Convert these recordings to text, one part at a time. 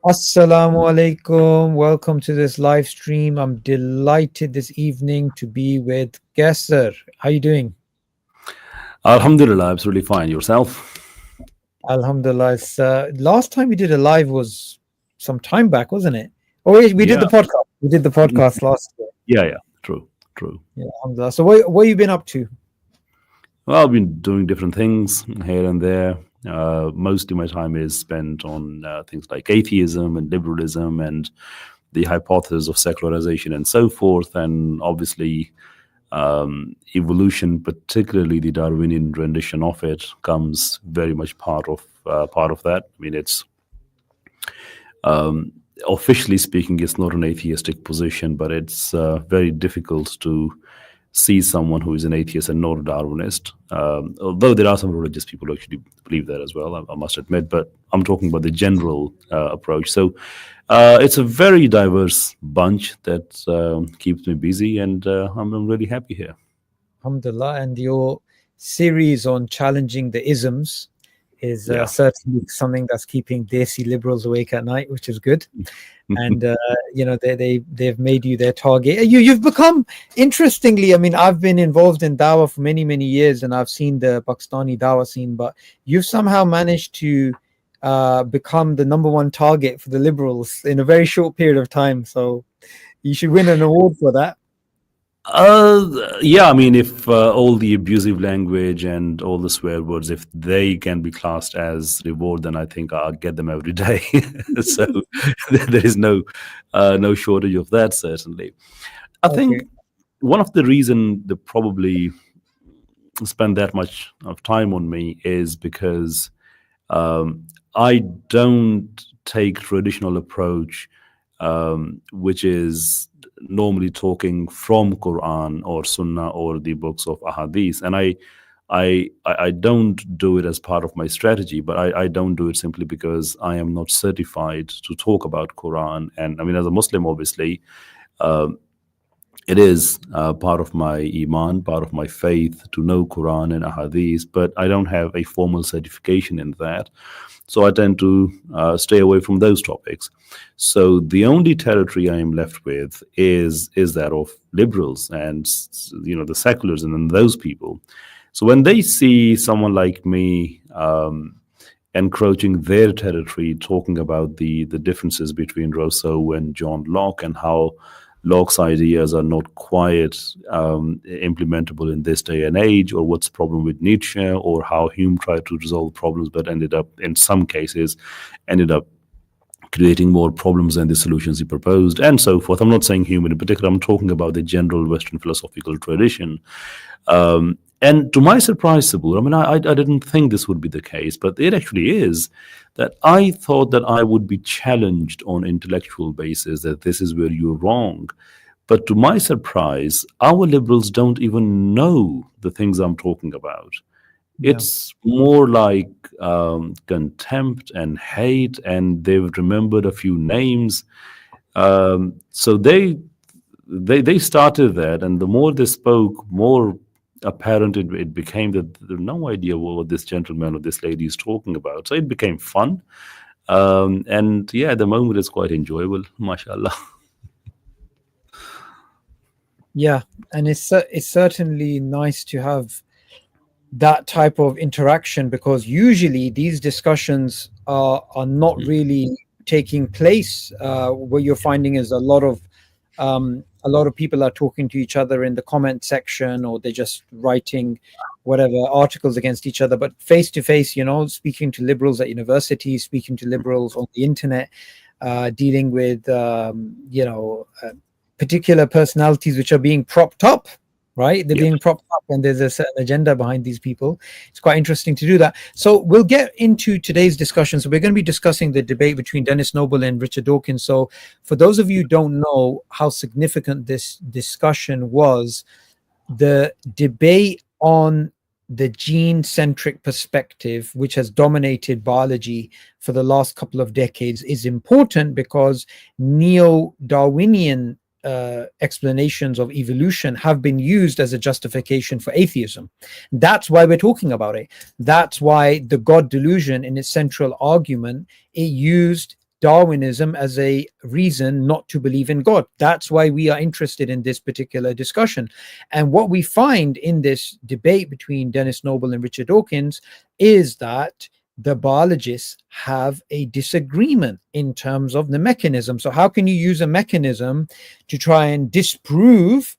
Assalamu alaikum. Welcome to this live stream. I'm delighted this evening to be with Qaiser. How you doing? Alhamdulillah, absolutely fine. Yourself? Alhamdulillah. Last time we did a live was some time back, wasn't it? Oh, we did Yeah, the podcast. We did the podcast last year. yeah. True, true. Yeah, alhamdulillah. So what you been up to? Well, I've been doing different things here and there. Most of my time is spent on things like atheism and liberalism and the hypothesis of secularization and so forth, and obviously evolution, particularly the Darwinian rendition of it, comes very much part of that. I mean, it's officially speaking, it's not an atheistic position, but it's very difficult to see someone who is an atheist and not a Darwinist. Although there are some religious people who actually believe that as well, I must admit. But I'm talking about the general approach. So it's a very diverse bunch that keeps me busy, and I'm really happy here. Alhamdulillah. And your series on challenging the isms is Yeah. certainly something that's keeping Desi liberals awake at night, which is good. And they've made you their target. You've become, interestingly, I mean, I've been involved in dawah for many years, and I've seen the Pakistani dawah scene, but you've somehow managed to become the number one target for the liberals in a very short period of time. So you should win an award for that. Yeah, I mean, if all the abusive language and all the swear words, if they can be classed as reward, then I think I'll get them every day. So there is no shortage of that, certainly. I think Okay. one of the reason they probably spend that much of time on me is because I don't take traditional approach, which is normally talking from Quran or Sunnah or the books of Ahadith, and I don't do it as part of my strategy, but I don't do it simply because I am not certified to talk about Quran. And I mean, as a Muslim, obviously, it is part of my iman, part of my faith to know Quran and Ahadith, but I don't have a formal certification in that. So I tend to stay away from those topics. So the only territory I am left with is that of liberals and the seculars and then those people. So when they see someone like me encroaching their territory, talking about the differences between Rousseau and John Locke and how Locke's ideas are not quite implementable in this day and age, or what's the problem with Nietzsche, or how Hume tried to resolve problems but ended up, in some cases, ended up creating more problems than the solutions he proposed, and so forth. I'm not saying Hume in particular, I'm talking about the general Western philosophical tradition. And to my surprise, Sabur, I mean, I didn't think this would be the case, but it actually is, that I thought that I would be challenged on intellectual basis, that this is where you're wrong. But to my surprise, our liberals don't even know the things I'm talking about. Yeah. It's more like contempt and hate, and they've remembered a few names. So they started that, and the more they spoke, more apparent it became that there's no idea what this gentleman or this lady is talking about. So it became fun, and yeah, at the moment it's quite enjoyable, mashallah. Yeah, and it's certainly nice to have that type of interaction, because usually these discussions are not really taking place. What you're finding is a lot of people are talking to each other in the comment section, or they're just writing whatever articles against each other. But face to face, speaking to liberals at universities, speaking to liberals on the internet, dealing with particular personalities which are being propped up, right? They're Yeah. being propped up, and there's a certain agenda behind these people. It's quite interesting to do that. So we'll get into today's discussion. So we're going to be discussing the debate between Dennis Noble and Richard Dawkins. So for those of you who don't know how significant this discussion was, the debate on the gene-centric perspective, which has dominated biology for the last couple of decades, is important because neo-Darwinian explanations of evolution have been used as a justification for atheism. That's why we're talking about it. That's why the God delusion, in its central argument, it used Darwinism as a reason not to believe in God. That's why we are interested in this particular discussion. And what we find in this debate between Dennis Noble and Richard Dawkins is that the biologists have a disagreement in terms of the mechanism. So how can you use a mechanism to try and disprove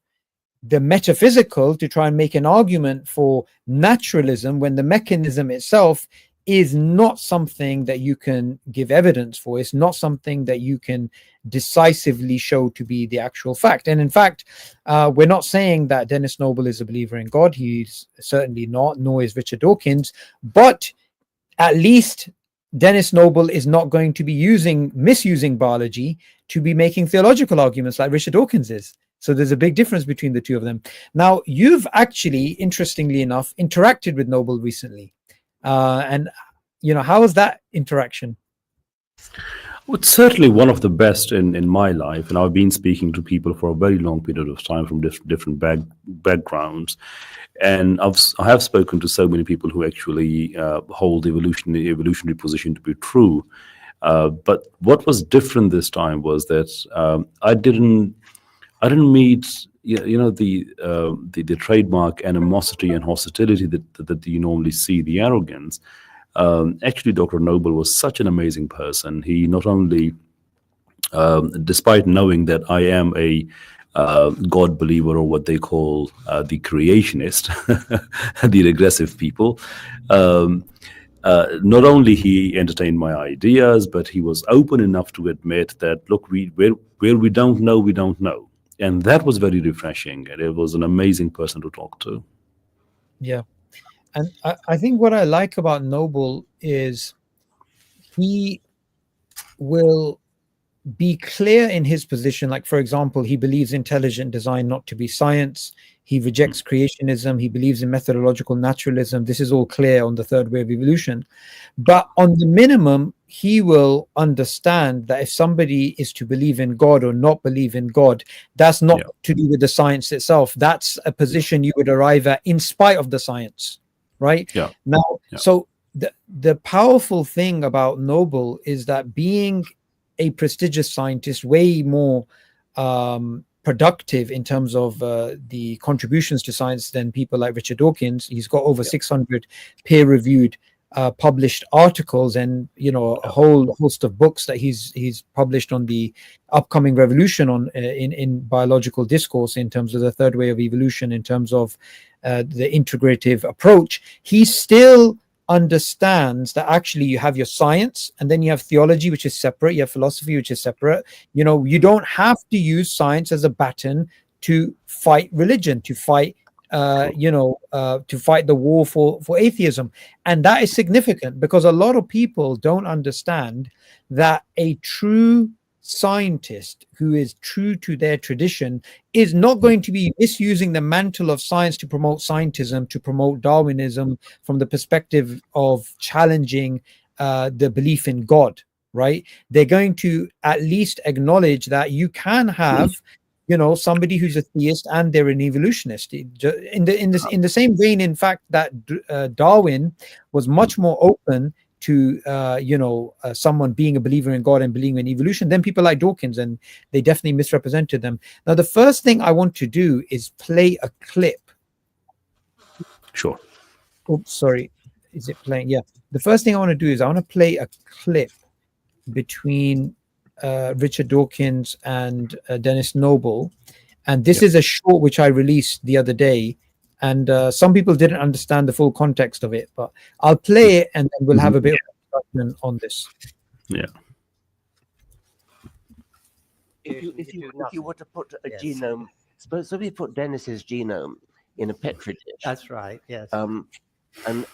the metaphysical, to try and make an argument for naturalism, when the mechanism itself is not something that you can give evidence for? It's not something that you can decisively show to be the actual fact. And in fact, we're not saying that Dennis Noble is a believer in God. He's certainly not, nor is Richard Dawkins. But at least Dennis Noble is not going to be misusing biology to be making theological arguments like Richard Dawkins is. So there's a big difference between the two of them. Now, you've actually, interestingly enough, interacted with Noble recently. And, how was that interaction? Well, it's certainly one of the best in my life. And I've been speaking to people for a very long period of time from different backgrounds. And I have spoken to so many people who actually hold the evolutionary position to be true. But what was different this time was that I didn't meet the trademark animosity and hostility that you normally see, the arrogance. Actually, Dr. Noble was such an amazing person. He not only, despite knowing that I am a God believer, or what they call the creationist, the regressive people, not only he entertained my ideas, but he was open enough to admit that, look, where we don't know, we don't know. And that was very refreshing. And it was an amazing person to talk to. Yeah. And I think what I like about Noble is he will be clear in his position. Like, for example, he believes intelligent design not to be science. He rejects creationism. He believes in methodological naturalism. This is all clear on the third way of evolution. But on the minimum, he will understand that if somebody is to believe in God or not believe in God, that's not to do with the science itself. That's a position you would arrive at in spite of the science, right? So the powerful thing about Noble is that, being a prestigious scientist, way more productive in terms of the contributions to science than people like Richard Dawkins. He's got over 600 peer-reviewed published articles, and a whole host of books that he's published on the upcoming revolution in biological discourse, in terms of the third way of evolution, in terms of the integrative approach. He still understands that actually you have your science, and then you have theology, which is separate. You have philosophy, which is separate. You don't have to use science as a baton to fight religion, to fight to fight the war for atheism. And that is significant, because a lot of people don't understand that a true scientist who is true to their tradition is not going to be misusing the mantle of science to promote scientism, to promote Darwinism from the perspective of challenging the belief in God, right? They're going to at least acknowledge that you can have somebody who's a theist and they're an evolutionist. In the same vein, in fact, that Darwin was much more open to someone being a believer in God and believing in evolution than people like Dawkins, and they definitely misrepresented them. Now, the first thing I want to do is play a clip. Sure. Oops, sorry. Is it playing? Yeah. The first thing I want to do is I want to play a clip between Richard Dawkins and Dennis Noble, and this is a short which I released the other day, and some people didn't understand the full context of it, but I'll play it and then we'll have a bit of discussion on this. If you were to put a genome, suppose we put Dennis's genome in a petri dish. That's right. Yes. And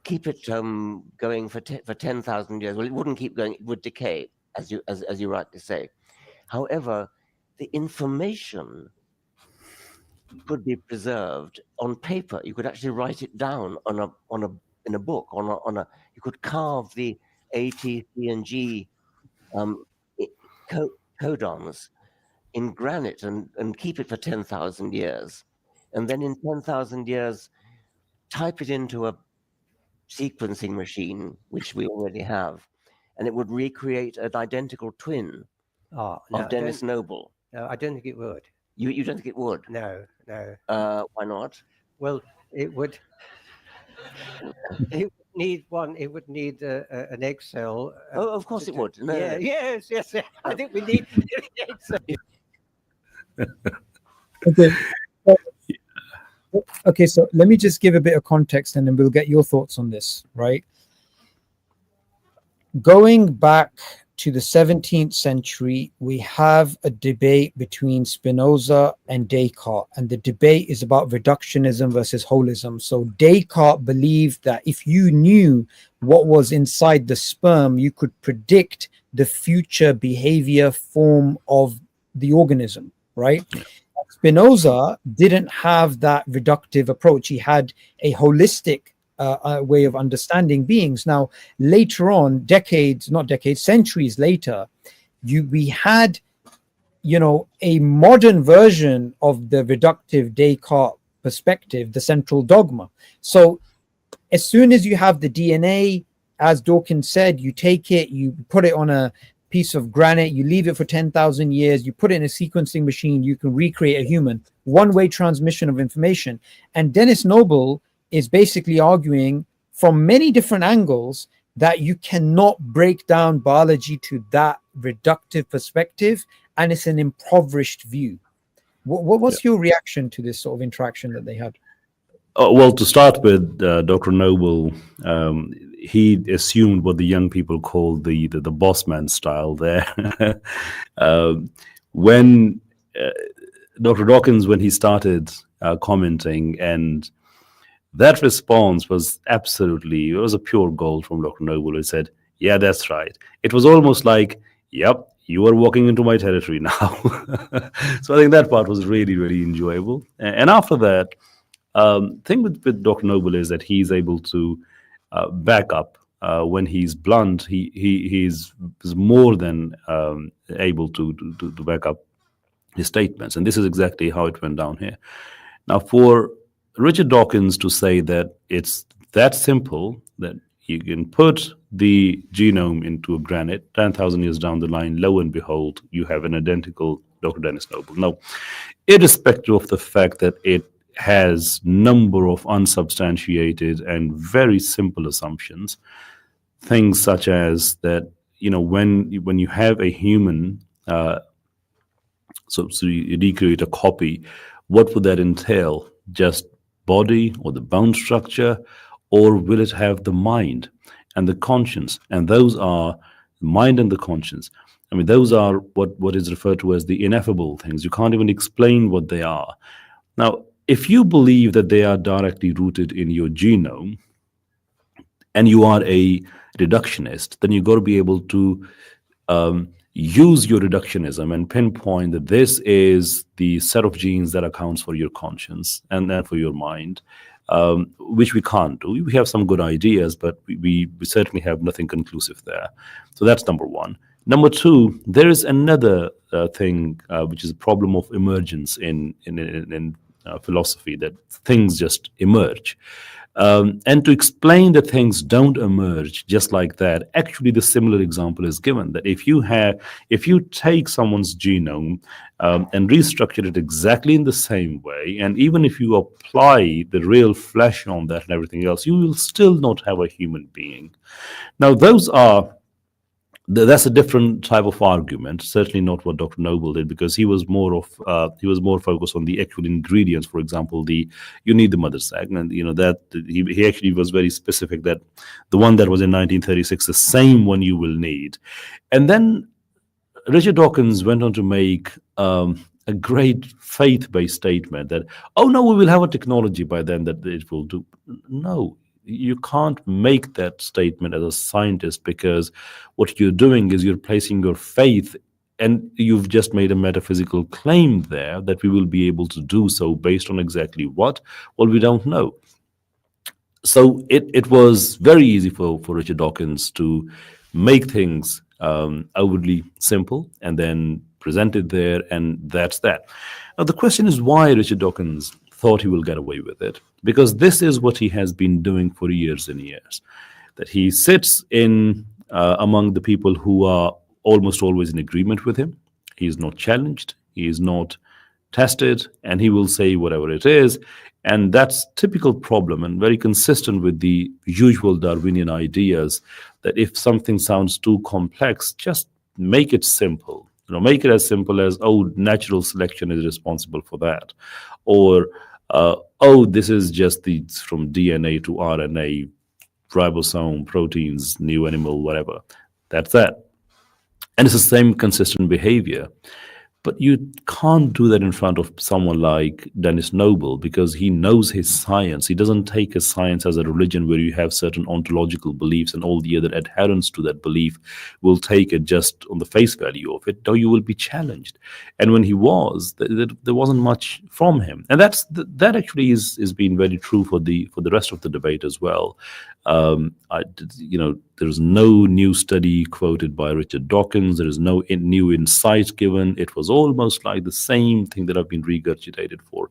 keep it going for 10,000 years. Well, it wouldn't keep going; it would decay, as you rightly say. However, the information could be preserved on paper. You could actually write it down in a book. You could carve the A, T, C, and G codons in granite and keep it for 10,000 years, and then in 10,000 years, type it into a sequencing machine, which we already have, and it would recreate an identical twin No, of Dennis Noble. no, I don't think it would. You don't think it would? No. Why not? Well, it would. It would need one. It would need an egg cell. Oh, of course it would. No, Yeah. no. Yes. I think we need an egg cell. Okay. Okay, so let me just give a bit of context and then we'll get your thoughts on this, right? Going back to the 17th century, we have a debate between Spinoza and Descartes, and the debate is about reductionism versus holism. So Descartes believed that if you knew what was inside the sperm, you could predict the future behavior form of the organism, right? Spinoza didn't have that reductive approach. He had a holistic way of understanding beings. Now, later on, centuries later, we had, a modern version of the reductive Descartes perspective, the central dogma. So as soon as you have the DNA, as Dawkins said, you take it, you put it on a piece of granite, you leave it for 10,000 years, you put it in a sequencing machine, you can recreate a human, one-way transmission of information. And Dennis Noble is basically arguing from many different angles that you cannot break down biology to that reductive perspective, and it's an impoverished view. What's your reaction to this sort of interaction that they had? Well, to start with, Dr. Noble, he assumed what the young people call the boss man style there. When Dr. Dawkins, when he started commenting, and that response was it was a pure gold from Dr. Noble. He said, yeah, that's right. It was almost like, yep, you are walking into my territory now. So I think that part was really, really enjoyable. And after that, thing with Dr. Noble is that he's able to back up when he's blunt. He's more than able to back up his statements, and this is exactly how it went down here. Now, for Richard Dawkins to say that it's that simple that you can put the genome into a granite, 10,000 years down the line, lo and behold, you have an identical Dr. Dennis Noble. Now, irrespective of the fact that it has number of unsubstantiated and very simple assumptions, things such as that, when you have a human, so you recreate a copy, what would that entail? Just body or the bone structure, or will it have the mind and the conscience? And those are mind and the conscience. I mean, those are what is referred to as the ineffable things. You can't even explain what they are. Now, if you believe that they are directly rooted in your genome and you are a reductionist, then you've got to be able to use your reductionism and pinpoint that this is the set of genes that accounts for your conscience and then for your mind, which we can't do. We have some good ideas, but we certainly have nothing conclusive there. So that's number one. Number two, there is another thing, which is a problem of emergence in philosophy, that things just emerge. And to explain that things don't emerge just like that, actually the similar example is given, that if you take someone's genome and restructure it exactly in the same way, and even if you apply the real flesh on that and everything else, you will still not have a human being. Now, that's a different type of argument. Certainly not what Dr. Noble did, because he was more focused on the actual ingredients. For example, you need the mother's egg, and that he actually was very specific that the one that was in 1936, the same one you will need. And then Richard Dawkins went on to make a great faith-based statement that, oh no, we will have a technology by then that it will do. No. You can't make that statement as a scientist, because what you're doing is you're placing your faith, and you've just made a metaphysical claim there that we will be able to do so based on exactly what? Well, we don't know. So it was very easy for Richard Dawkins to make things outwardly simple and then present it there, and that's that. Now, the question is why Richard Dawkins thought he will get away with it, because this is what he has been doing for years and years, that he sits in among the people who are almost always in agreement with him. He is not challenged, he is not tested, and he will say whatever it is. And that's typical problem and very consistent with the usual Darwinian ideas that if something sounds too complex, just make it simple. Make it as simple as, oh, natural selection is responsible for that, or oh, this is just from DNA to RNA, ribosome, proteins, new animal, whatever. That's that. And it's the same consistent behavior. But you can't do that in front of someone like Dennis Noble, because he knows his science. He doesn't take his science as a religion where you have certain ontological beliefs and all the other adherents to that belief will take it just on the face value of it. No, you will be challenged. And when he was, there wasn't much from him. And that actually is been very true for the rest of the debate as well. There's no new study quoted by Richard Dawkins. There is no new insight given. It was almost like the same thing that have been regurgitated for,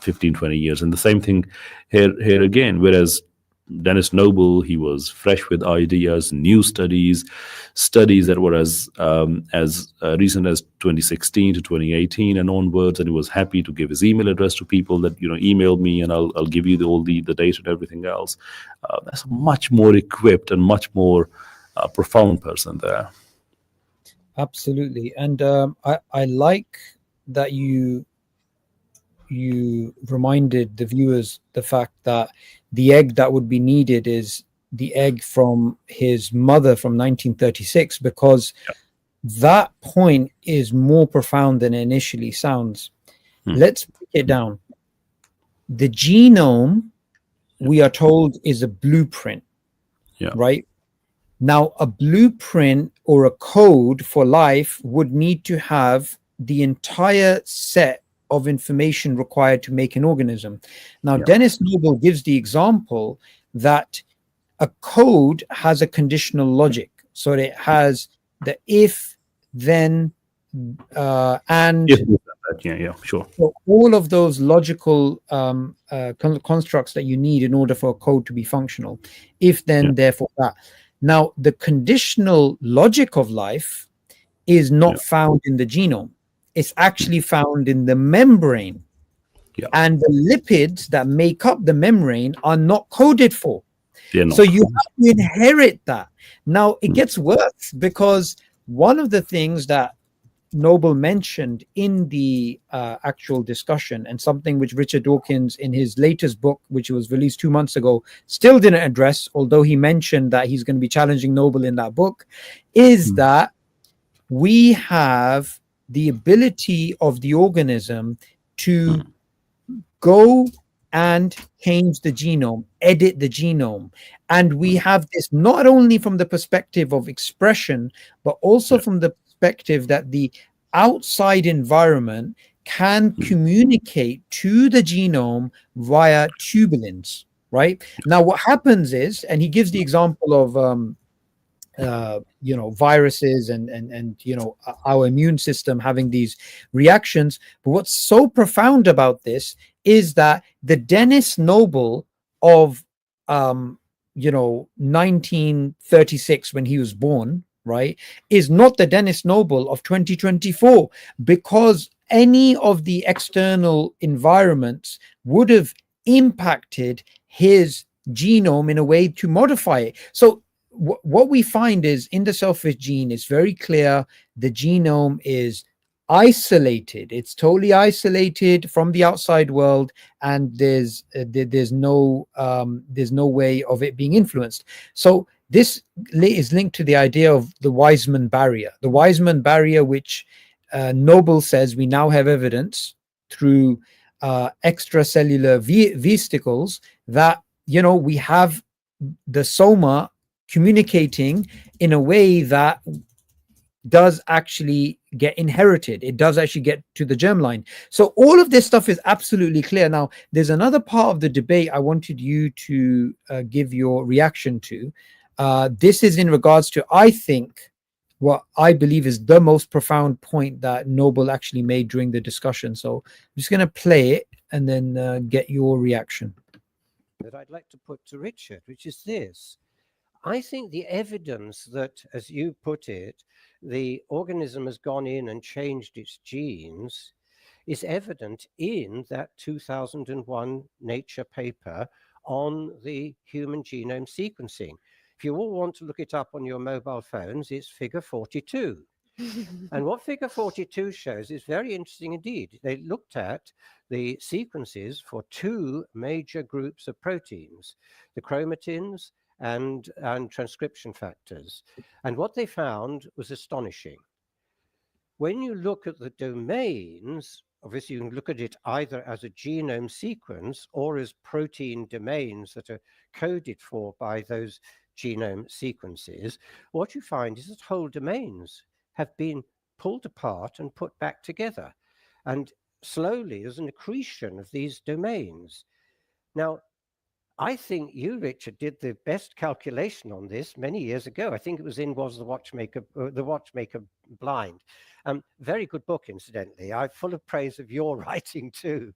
15, 20 years. And the same thing here again, whereas Dennis Noble, he was fresh with ideas, new studies that were as recent as 2016 to 2018 and onwards, and he was happy to give his email address to people that email me and I'll give you all the data and everything else. That's a much more equipped and much more profound person there. Absolutely. And I like that you reminded the viewers the fact that the egg that would be needed is the egg from his mother from 1936, because that point is more profound than it initially sounds. Let's break it down. The genome, we are told, is a blueprint, right? Now, a blueprint or a code for life would need to have the entire set of information required to make an organism. Now, Dennis Noble gives the example that a code has a conditional logic. So it has the if, then, and. Sure. So all of those logical constructs that you need in order for a code to be functional. If, then, therefore, that. Now, the conditional logic of life is not found in the genome. It's actually found in the membrane. And the lipids that make up the membrane are not coded for. So you have to inherit that. Now, it gets worse, because one of the things that Noble mentioned in the actual discussion, and something which Richard Dawkins in his latest book, which was released 2 months ago, still didn't address, although he mentioned that he's going to be challenging Noble in that book, is that we have the ability of the organism to go and change the genome, edit the genome. And we have this not only from the perspective of expression, but also from the perspective that the outside environment can communicate to the genome via tubulins, right? Now, what happens is, and he gives the example of viruses and our immune system having these reactions. But what's so profound about this is that the Dennis Noble of 1936, when he was born, right, is not the Dennis Noble of 2024, because any of the external environments would have impacted his genome in a way to modify it. So what we find is in the selfish gene, it's very clear the genome is isolated. It's totally isolated from the outside world, and there's no way of it being influenced. So this is linked to the idea of the Weismann barrier. The Weismann barrier, which Noble says we now have evidence through extracellular vesicles that we have the soma communicating in a way that does actually get inherited. It does actually get to the germline. So all of this stuff is absolutely clear. Now, there's another part of the debate I wanted you to give your reaction to. This is in regards to, I think, what I believe is the most profound point that Noble actually made during the discussion. So I'm just going to play it and then get your reaction. That I'd like to put to Richard, which is this. I think the evidence that, as you put it, the organism has gone in and changed its genes is evident in that 2001 Nature paper on the human genome sequencing. If you all want to look it up on your mobile phones, it's figure 42. And what figure 42 shows is very interesting indeed. They looked at the sequences for two major groups of proteins, the chromatins and transcription factors. And what they found was astonishing. When you look at the domains, obviously you can look at it either as a genome sequence or as protein domains that are coded for by those genome sequences. What you find is that whole domains have been pulled apart and put back together. And slowly there's an accretion of these domains. Now, I think you, Richard, did the best calculation on this many years ago. I think it was in Was the Watchmaker Blind? Very good book, incidentally. I'm full of praise of your writing too.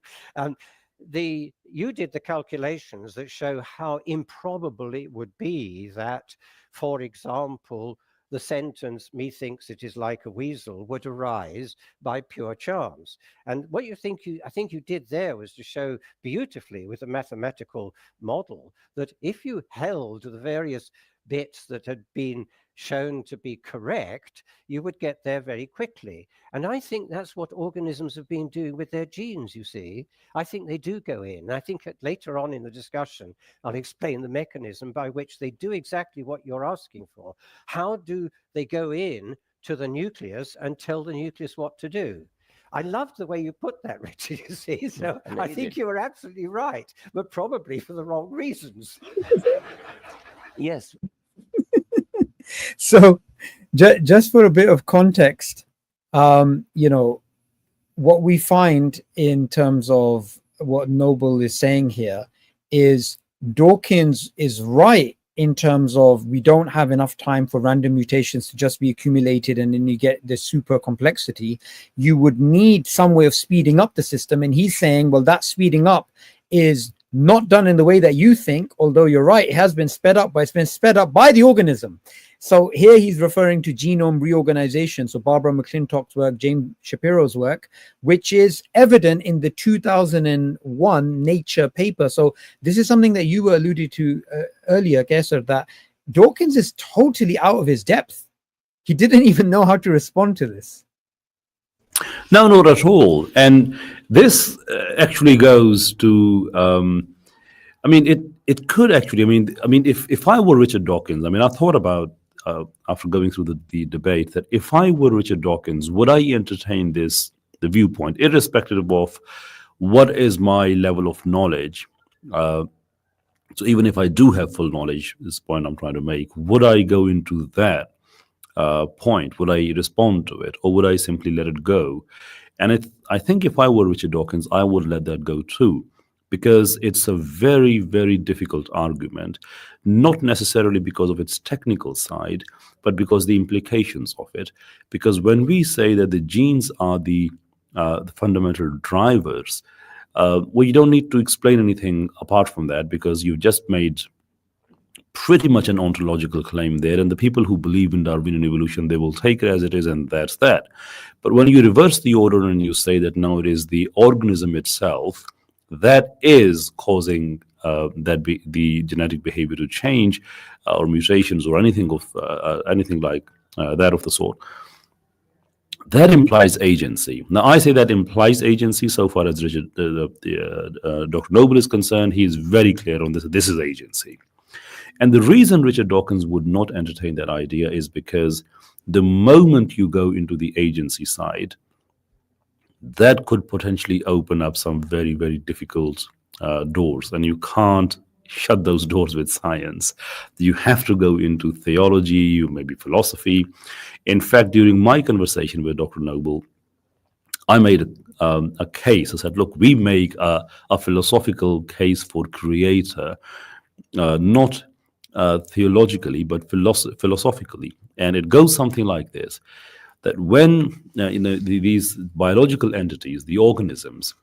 You did the calculations that show how improbable it would be that, for example, the sentence, "Me thinks it is like a weasel," would arise by pure chance. And what I think you did there was to show beautifully with a mathematical model that if you held the various bits that had been shown to be correct, you would get there very quickly. And I think that's what organisms have been doing with their genes, you see. I think they do go in. I think later on in the discussion, I'll explain the mechanism by which they do exactly what you're asking for. How do they go in to the nucleus and tell the nucleus what to do? I loved the way you put that, Richard, you see. So I think you were absolutely right, but probably for the wrong reasons. Yes. So just for a bit of context, what we find in terms of what Noble is saying here is Dawkins is right in terms of we don't have enough time for random mutations to just be accumulated and then you get the super complexity. You would need some way of speeding up the system. And he's saying, well, that speeding up is not done in the way that you think, although you're right, it has been sped up, but it's been sped up by the organism. So here he's referring to genome reorganization. So Barbara McClintock's work, James Shapiro's work, which is evident in the 2001 Nature paper. So this is something that you were alluded to earlier, Qaiser, that Dawkins is totally out of his depth. He didn't even know how to respond to this. No, not at all. And this actually goes to, it could actually, if I were Richard Dawkins, I thought about, after going through the debate, that if I were Richard Dawkins, would I entertain the viewpoint, irrespective of what is my level of knowledge? So even if I do have full knowledge, this point I'm trying to make, would I go into that point? Would I respond to it, or would I simply let it go? And I think if I were Richard Dawkins, I would let that go too, because it's a very, very difficult argument, not necessarily because of its technical side, but because the implications of it. Because when we say that the genes are the fundamental drivers, you don't need to explain anything apart from that, because you've just made pretty much an ontological claim there, and the people who believe in Darwinian evolution, they will take it as it is, and that's that. But when you reverse the order and you say that now it is the organism itself that is causing the genetic behavior to change, or mutations, or anything like that of the sort, that implies agency. Now, I say that implies agency so far as Richard, Dr. Noble is concerned. He is very clear on this. This is agency. And the reason Richard Dawkins would not entertain that idea is because the moment you go into the agency side, that could potentially open up some very, very difficult doors. And you can't shut those doors with science. You have to go into theology, maybe philosophy. In fact, during my conversation with Dr. Noble, I made a case. I said, look, we make a philosophical case for creator, not theologically, but philosophically. And it goes something like this, that when these biological entities, the organisms,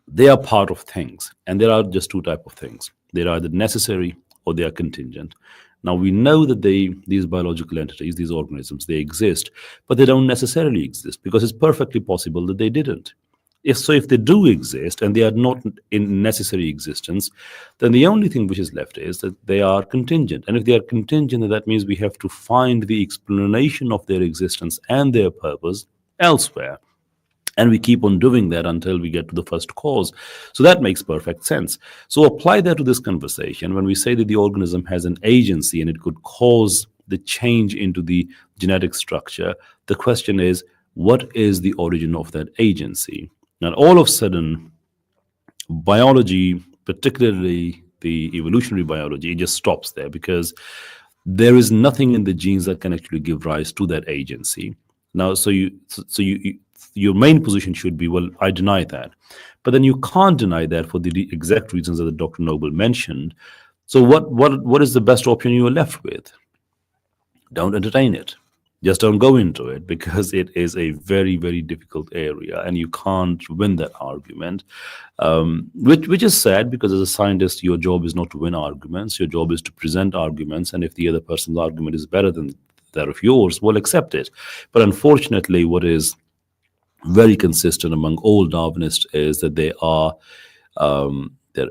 they are part of things, and there are just two types of things. They are either necessary or they are contingent. Now we know that these biological entities, these organisms, they exist, but they don't necessarily exist because it's perfectly possible that they didn't. If they do exist and they are not in necessary existence, then the only thing which is left is that they are contingent. And if they are contingent, then that means we have to find the explanation of their existence and their purpose elsewhere. And we keep on doing that until we get to the first cause. So that makes perfect sense. So apply that to this conversation. When we say that the organism has an agency and it could cause the change into the genetic structure, the question is, what is the origin of that agency? And all of a sudden, biology, particularly the evolutionary biology, it just stops there because there is nothing in the genes that can actually give rise to that agency. Now, your main position should be, well, I deny that. But then you can't deny that for the exact reasons that Dr. Noble mentioned. So what is the best option you are left with? Don't entertain it. Just don't go into it because it is a very, very difficult area and you can't win that argument, which is sad because as a scientist, your job is not to win arguments. Your job is to present arguments. And if the other person's argument is better than that of yours, well, accept it. But unfortunately, what is very consistent among all Darwinists is that they're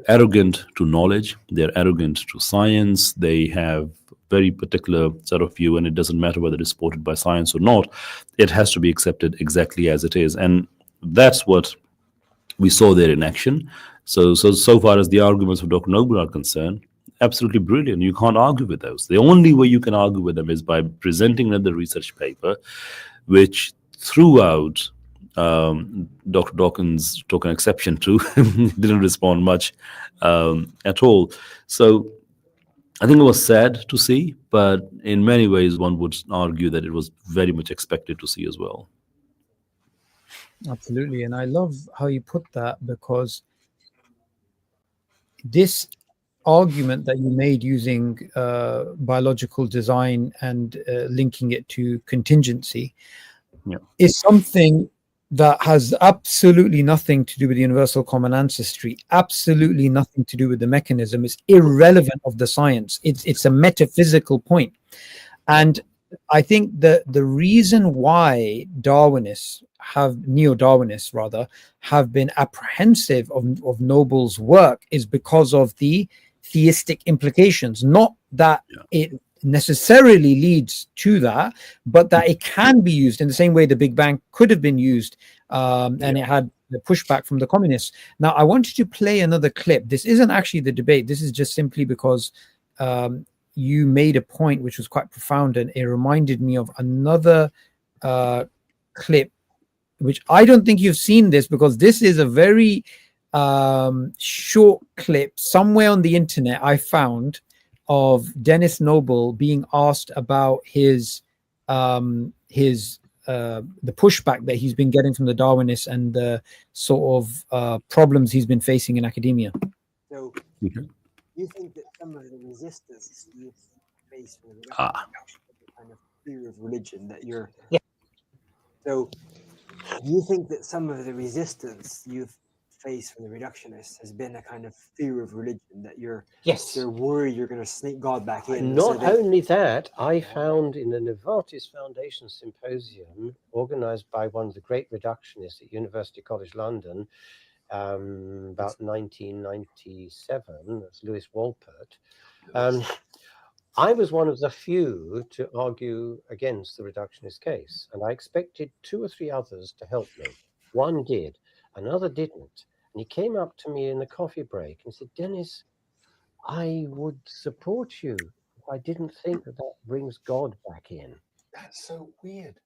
arrogant to knowledge, they're arrogant to science, they have very particular set of view, and it doesn't matter whether it's supported by science or not. It has to be accepted exactly as it is, and that's what we saw there in action. So far as the arguments of Dr. Noble are concerned, absolutely brilliant. You can't argue with those. The only way you can argue with them is by presenting another research paper, which throughout Dr. Dawkins took an exception to, didn't respond much at all. So I think it was sad to see, but in many ways, one would argue that it was very much expected to see as well. Absolutely. And I love how you put that, because this argument that you made using biological design and linking it to contingency is something that has absolutely nothing to do with the universal common ancestry, absolutely nothing to do with the mechanism. It's irrelevant of the science. It's a metaphysical point. And I think that the reason why neo-Darwinists rather, have been apprehensive of Noble's work is because of the theistic implications. Not that it necessarily leads to that, but that it can be used in the same way the Big Bang could have been used, and it had the pushback from the communists. Now, I wanted to play another clip. This isn't actually the debate. This is just simply because you made a point which was quite profound, and it reminded me of another clip, which I don't think you've seen this, because this is a very short clip somewhere on the internet I found of Dennis Noble being asked about the pushback that he's been getting from the Darwinists and the sort of problems he's been facing in academia. So, you think that some of the resistance you face from the kind of fear of religion that you're? Yeah. So, you think that some of the resistance you've faced from the reductionists has been a kind of fear of religion, that you're worried you're going to sneak God back in? Not only that, I found in the Novartis Foundation Symposium, organized by one of the great reductionists at University College London, about 1997, that's Lewis Wolpert. I was one of the few to argue against the reductionist case, and I expected 2 or 3 others to help me. One did, another didn't. And he came up to me in the coffee break and said, Dennis, I would support you if I didn't think that brings God back in. That's so weird.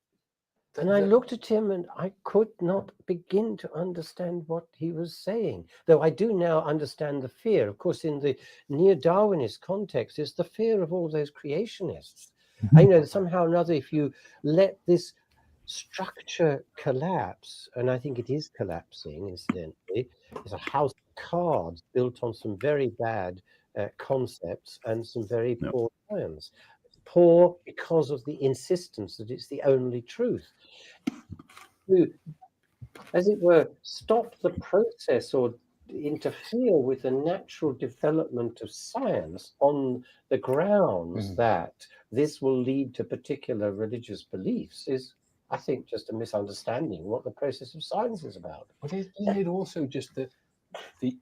And I looked at him and I could not begin to understand what he was saying, though I do now understand the fear. Of course, in the neo-Darwinist context, is the fear of all those creationists. I know that somehow or another, if you let this structure collapse, and I think it is collapsing, incidentally, it's a house of cards built on some very bad concepts and some very poor science. Poor because of the insistence that it's the only truth. To, as it were, stop the process or interfere with the natural development of science on the grounds that this will lead to particular religious beliefs is, I think, just a misunderstanding what the process of science is about. But isn't it also just the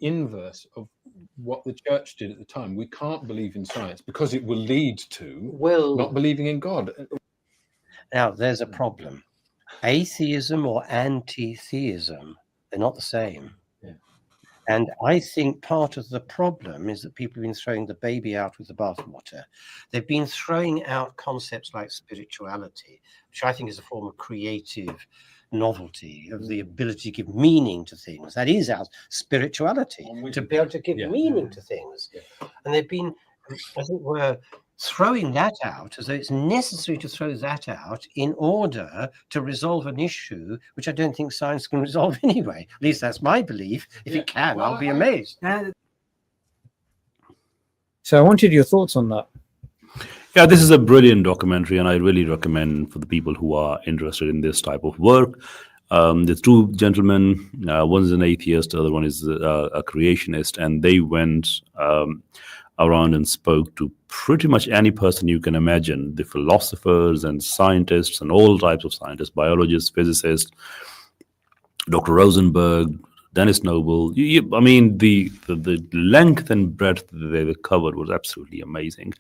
inverse of what the church did at the time? We can't believe in science because it will lead to not believing in God. Now, there's a problem. Atheism or anti-theism, they're not the same. Yeah. And I think part of the problem is that people have been throwing the baby out with the bathwater. They've been throwing out concepts like spirituality, which I think is a form of creative novelty, of the ability to give meaning to things. That is our spirituality, to be able to give meaning to things. And they've been, as it were, throwing that out as though it's necessary to throw that out in order to resolve an issue which I don't think science can resolve anyway. At least that's my belief. If it can, I'll be amazed. So I wanted your thoughts on that. Yeah, this is a brilliant documentary, and I really recommend for the people who are interested in this type of work. The two gentlemen, one is an atheist, the other one is a creationist, and they went around and spoke to pretty much any person you can imagine, the philosophers and scientists and all types of scientists, biologists, physicists, Dr. Rosenberg, Dennis Noble. I mean, the length and breadth that they covered was absolutely amazing.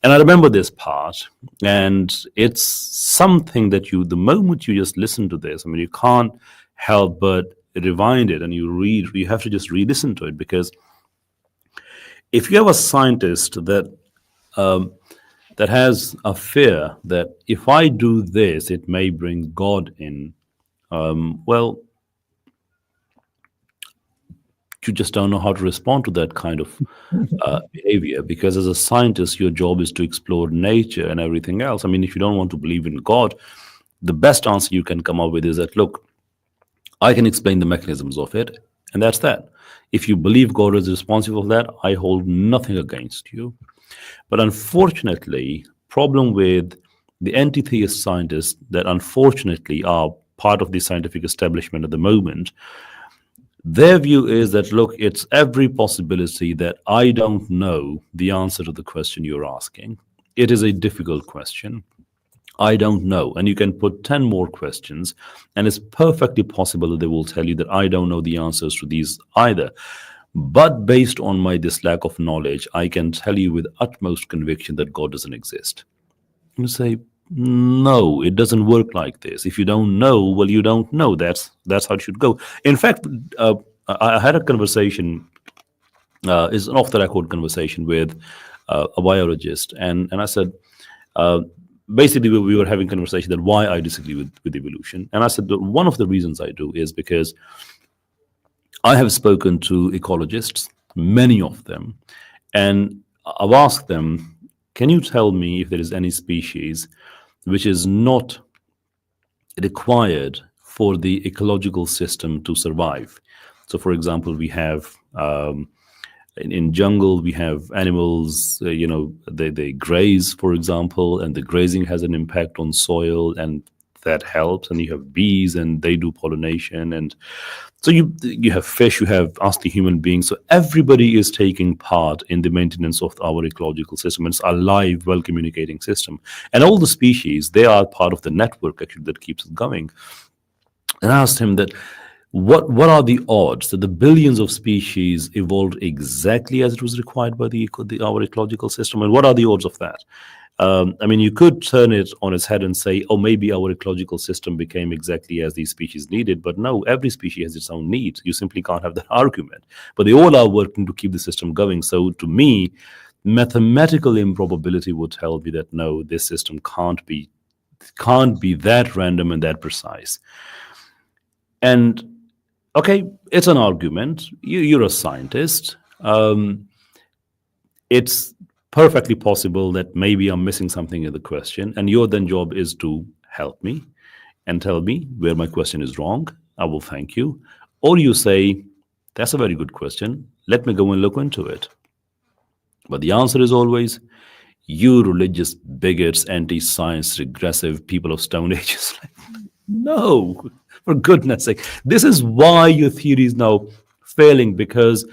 And I remember this part, and it's something that the moment you just listen to this, I mean, you can't help but rewind it, and you have to just re-listen to it, because if you have a scientist that has a fear that if I do this, it may bring God in, well, you just don't know how to respond to that kind of behavior, because as a scientist, your job is to explore nature and everything else. I mean, if you don't want to believe in God, the best answer you can come up with is that, look, I can explain the mechanisms of it, and that's that. If you believe God is responsible for that, I hold nothing against you. But unfortunately, problem with the anti-theist scientists that unfortunately are part of the scientific establishment at the moment, their view is that, look, it's every possibility that I don't know the answer to the question you're asking. It is a difficult question. I don't know. And you can put 10 more questions, and it's perfectly possible that they will tell you that I don't know the answers to these either. But based on this lack of knowledge, I can tell you with utmost conviction that God doesn't exist. You say, no, it doesn't work like this. If you don't know, well, you don't know. That's how it should go. In fact, I had a conversation, it's an off-the-record conversation with a biologist, and I said, basically we were having a conversation that why I disagree with evolution. And I said that one of the reasons I do is because I have spoken to ecologists, many of them, and I've asked them, can you tell me if there is any species which is not required for the ecological system to survive? So, for example, we have in jungle, we have animals, they graze, for example, and the grazing has an impact on soil, and that helps. And you have bees, and they do pollination. And so you have fish, you have us, the human beings. So everybody is taking part in the maintenance of our ecological system. It's a live, well-communicating system. And all the species, they are part of the network actually that keeps it going. And I asked him that, what are the odds that the billions of species evolved exactly as it was required by our ecological system? And what are the odds of that? I mean, you could turn it on its head and say, oh, maybe our ecological system became exactly as these species needed. But no, every species has its own needs. You simply can't have that argument. But they all are working to keep the system going. So to me, mathematical improbability would tell me that no, this system can't be that random and that precise. And okay, it's an argument. You're a scientist. It's perfectly possible that maybe I'm missing something in the question, and your then job is to help me and tell me where my question is wrong. I will thank you. Or you say, that's a very good question. Let me go and look into it. But the answer is always, you religious bigots, anti-science, regressive people of Stone Age. No, for goodness sake. This is why your theories now failing because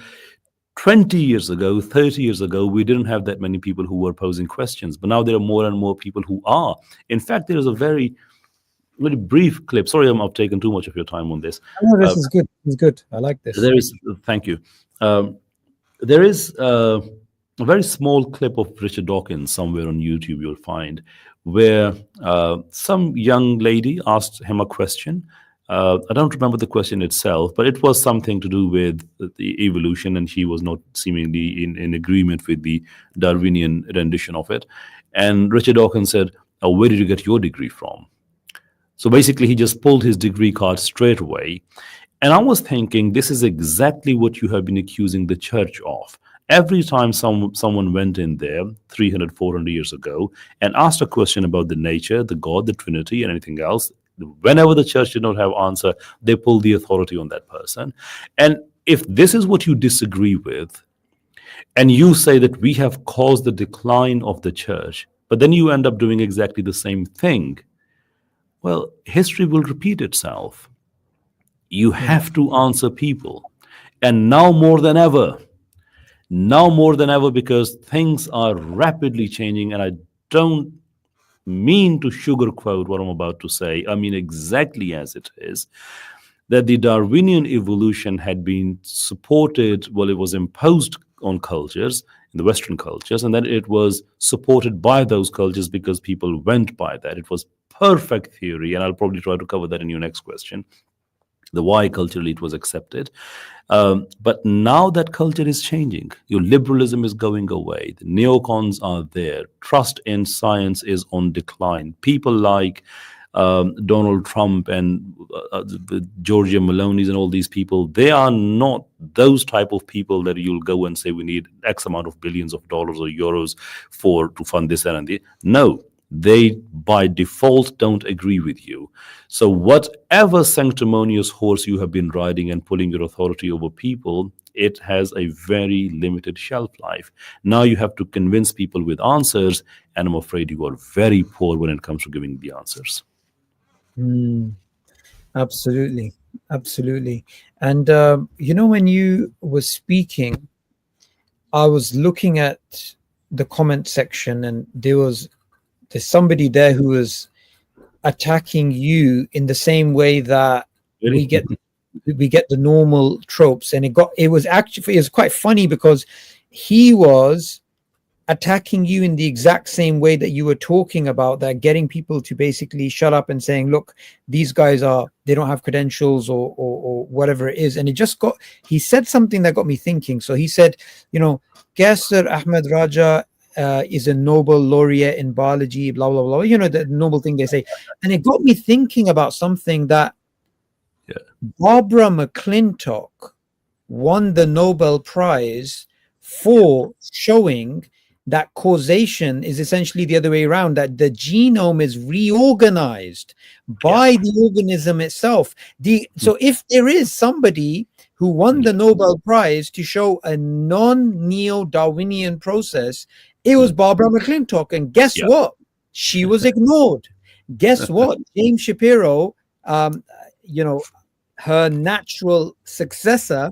20 years ago, 30 years ago, we didn't have that many people who were posing questions, but now there are more and more people who are. In fact, there is a very brief clip. Sorry, I've taken too much of your time on this. No, this is good. It's good. I like this. There is, thank you. There is a very small clip of Richard Dawkins somewhere on YouTube you'll find, where some young lady asked him a question. I don't remember the question itself, but it was something to do with the evolution, and he was not seemingly in agreement with the Darwinian rendition of it. And Richard Dawkins said, "Oh, where did you get your degree from?" So basically, he just pulled his degree card straight away. And I was thinking, this is exactly what you have been accusing the church of. Every time someone went in there 300, 400 years ago and asked a question about the nature, the God, the Trinity, and anything else, whenever the church did not have answer, they pulled the authority on that person. And if this is what you disagree with, and you say that we have caused the decline of the church, but then you end up doing exactly the same thing, well, history will repeat itself. You have to answer people. And now more than ever, because things are rapidly changing, and I don't mean to sugarcoat what I'm about to say. I mean exactly as it is, that the Darwinian evolution had been supported, well, it was imposed on cultures, in the Western cultures, and then it was supported by those cultures because people went by that. It was perfect theory, and I'll probably try to cover that in your next question, the why culturally it was accepted. But now that culture is changing. Your liberalism is going away. The neocons are there. Trust in science is on decline. People like Donald Trump and the Georgia Maloney's and all these people, they are not those type of people that you'll go and say we need X amount of billions of dollars or euros to fund this and that. No. They, by default, don't agree with you. So whatever sanctimonious horse you have been riding and pulling your authority over people, it has a very limited shelf life. Now you have to convince people with answers, and I'm afraid you are very poor when it comes to giving the answers. Absolutely. Absolutely. And, when you were speaking, I was looking at the comment section, and there's somebody there who was attacking you in the same way that we get the normal tropes. And it was quite funny because he was attacking you in the exact same way that you were talking about, that getting people to basically shut up and saying, look, these guys they don't have credentials or whatever it is. And he said something that got me thinking. So he said, Qaiser Ahmad Raja is a Nobel laureate in biology, blah, blah, blah. The noble thing they say. And it got me thinking about something that Barbara McClintock won the Nobel Prize for showing that causation is essentially the other way around, that the genome is reorganized by the organism itself. So if there is somebody who won the Nobel Prize to show a non-neo-Darwinian process, it was Barbara McClintock. And guess what? She was ignored. Guess what? James Shapiro, her natural successor,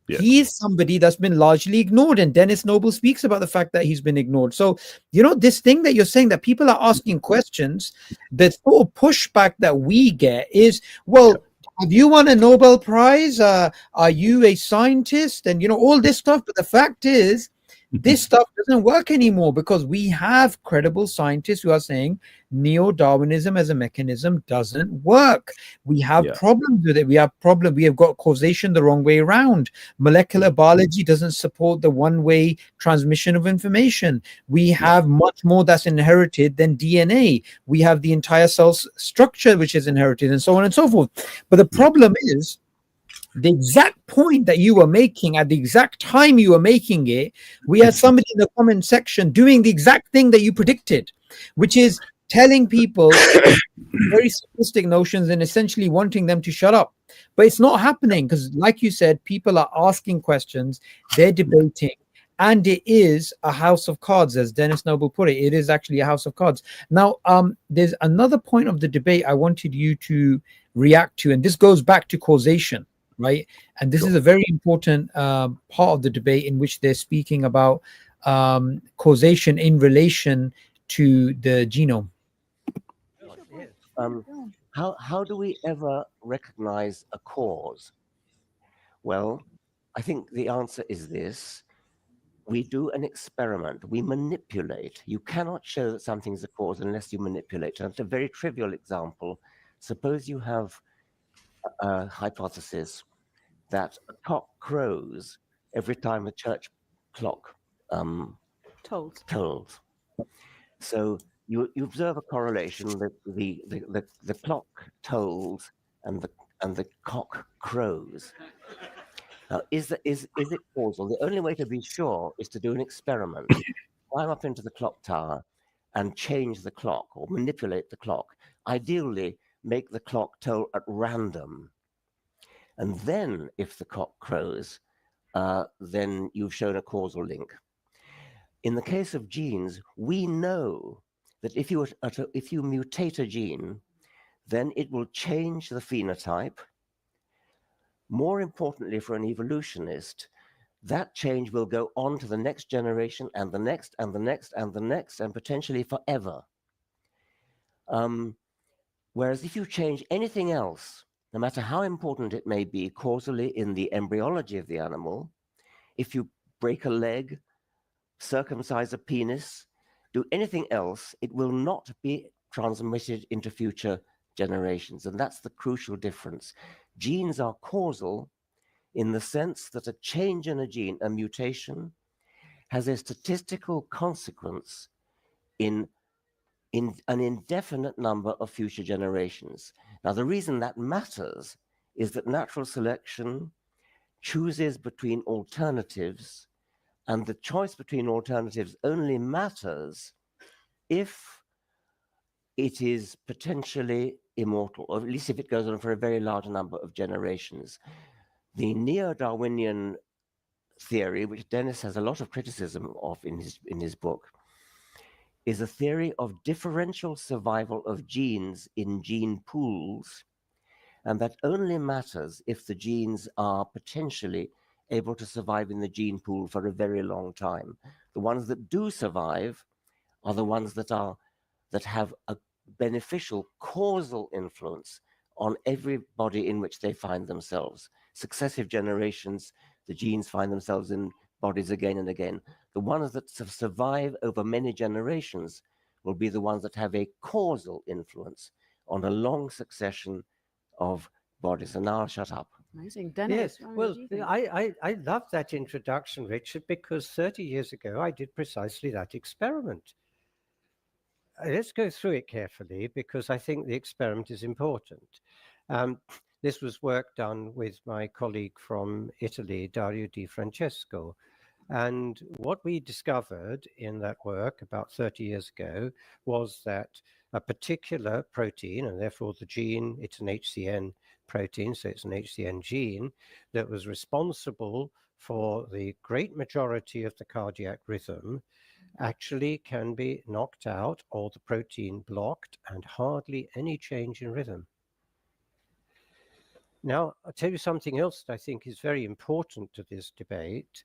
he is somebody that's been largely ignored. And Dennis Noble speaks about the fact that he's been ignored. So, this thing that you're saying, that people are asking questions, the sort of pushback that we get is, well, have you won a Nobel Prize? Are you a scientist? And, all this stuff. But the fact is, this stuff doesn't work anymore, because we have credible scientists who are saying neo-Darwinism as a mechanism doesn't work. We have problems with it. We have got causation the wrong way around. Molecular biology doesn't support the one-way transmission of information. We have much more that's inherited than DNA. We have the entire cell structure which is inherited, and so on and so forth. But the problem is, the exact point that you were making at the exact time you were making it, we had somebody in the comment section doing the exact thing that you predicted, which is telling people very simplistic notions and essentially wanting them to shut up. But it's not happening, because, like you said, people are asking questions, they're debating, and it is a house of cards, as Dennis Noble put it. It is actually a house of cards. Now, there's another point of the debate I wanted you to react to, and this goes back to causation. right? And this is a very important part of the debate in which they're speaking about causation in relation to the genome. How do we ever recognize a cause? Well, I think the answer is this. We do an experiment. We manipulate. You cannot show that something's a cause unless you manipulate. And it's a very trivial example. Suppose you have a hypothesis that a cock crows every time a church clock tolls. So you observe a correlation that the clock tolls and the cock crows. Now, is it causal? The only way to be sure is to do an experiment. Climb up into the clock tower and change the clock or manipulate the clock. Ideally, make the clock toll at random. And then, if the cock crows, then you've shown a causal link. In the case of genes, we know that if you mutate a gene, then it will change the phenotype. More importantly, for an evolutionist, that change will go on to the next generation and the next and the next and the next and potentially forever. Whereas if you change anything else, no matter how important it may be causally in the embryology of the animal, if you break a leg, circumcise a penis, do anything else, it will not be transmitted into future generations. And that's the crucial difference. Genes are causal in the sense that a change in a gene, a mutation, has a statistical consequence in an indefinite number of future generations. Now, the reason that matters is that natural selection chooses between alternatives, and the choice between alternatives only matters if it is potentially immortal, or at least if it goes on for a very large number of generations. The neo-Darwinian theory, which Dennis has a lot of criticism of in his book, is a theory of differential survival of genes in gene pools, and that only matters if the genes are potentially able to survive in the gene pool for a very long time. The ones that do survive are the ones that have a beneficial causal influence on everybody in which they find themselves. Successive generations, the genes find themselves in bodies again and again. The ones that survive over many generations will be the ones that have a causal influence on a long succession of bodies. And now I'll shut up. Amazing. Dennis, Yes, well, I love that introduction, Richard, because 30 years ago I did precisely that experiment. Let's go through it carefully because I think the experiment is important. This was work done with my colleague from Italy, Dario Di Francesco. And what we discovered in that work about 30 years ago was that a particular protein, and therefore the gene, it's an HCN protein, so it's an HCN gene, that was responsible for the great majority of the cardiac rhythm, actually can be knocked out or the protein blocked and hardly any change in rhythm. Now, I'll tell you something else that I think is very important to this debate.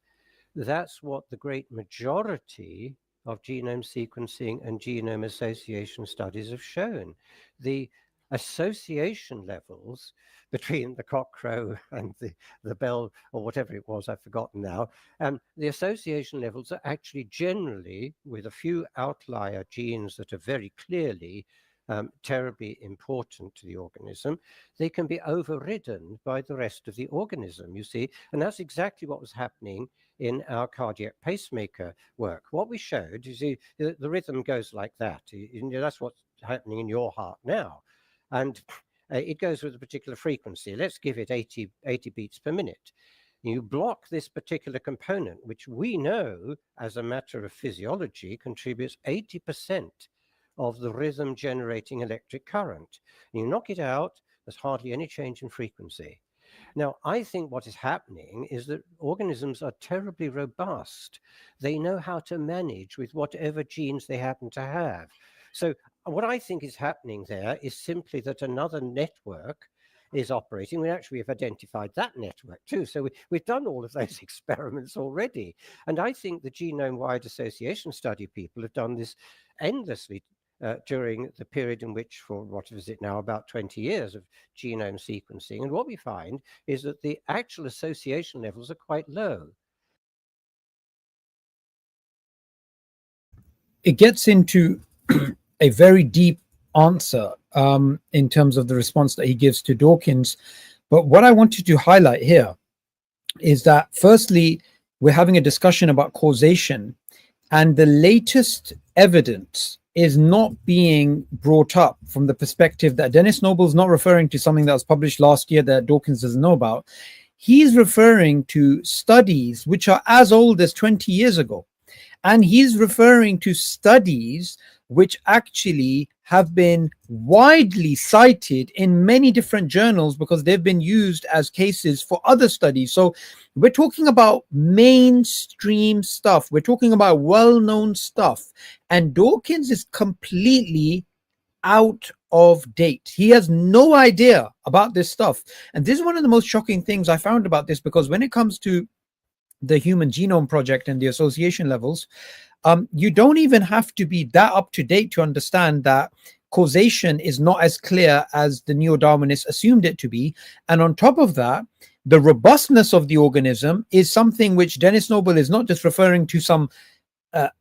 That's what the great majority of genome sequencing and genome association studies have shown. The association levels between the cockcrow and the bell, or whatever it was, I've forgotten now, the association levels are actually generally, with a few outlier genes that are very clearly terribly important to the organism, they can be overridden by the rest of the organism, you see. And that's exactly what was happening in our cardiac pacemaker work. What we showed, you see, the rhythm goes like that. That's what's happening in your heart now. And it goes with a particular frequency. Let's give it 80 beats per minute. You block this particular component, which we know as a matter of physiology contributes 80% of the rhythm generating electric current. And you knock it out, there's hardly any change in frequency. Now, I think what is happening is that organisms are terribly robust. They know how to manage with whatever genes they happen to have. So what I think is happening there is simply that another network is operating. We actually have identified that network too. So we've done all of those experiments already. And I think the genome-wide association study people have done this endlessly during the period in which, for what is it now, about 20 years of genome sequencing. And what we find is that the actual association levels are quite low. It gets into a very deep answer in terms of the response that he gives to Dawkins. But what I wanted to highlight here is that, firstly, we're having a discussion about causation, and the latest evidence is not being brought up from the perspective that Dennis Noble's not referring to something that was published last year that Dawkins doesn't know about. He's referring to studies which are as old as 20 years ago. And he's referring to studies which actually have been widely cited in many different journals because they've been used as cases for other studies. So we're talking about mainstream stuff. We're talking about well-known stuff. And Dawkins is completely out of date. He has no idea about this stuff. And this is one of the most shocking things I found about this, because when it comes to the Human Genome Project and the association levels, you don't even have to be that up to date to understand that causation is not as clear as the neo-Darwinists assumed it to be. And on top of that, the robustness of the organism is something which Dennis Noble is not just referring to some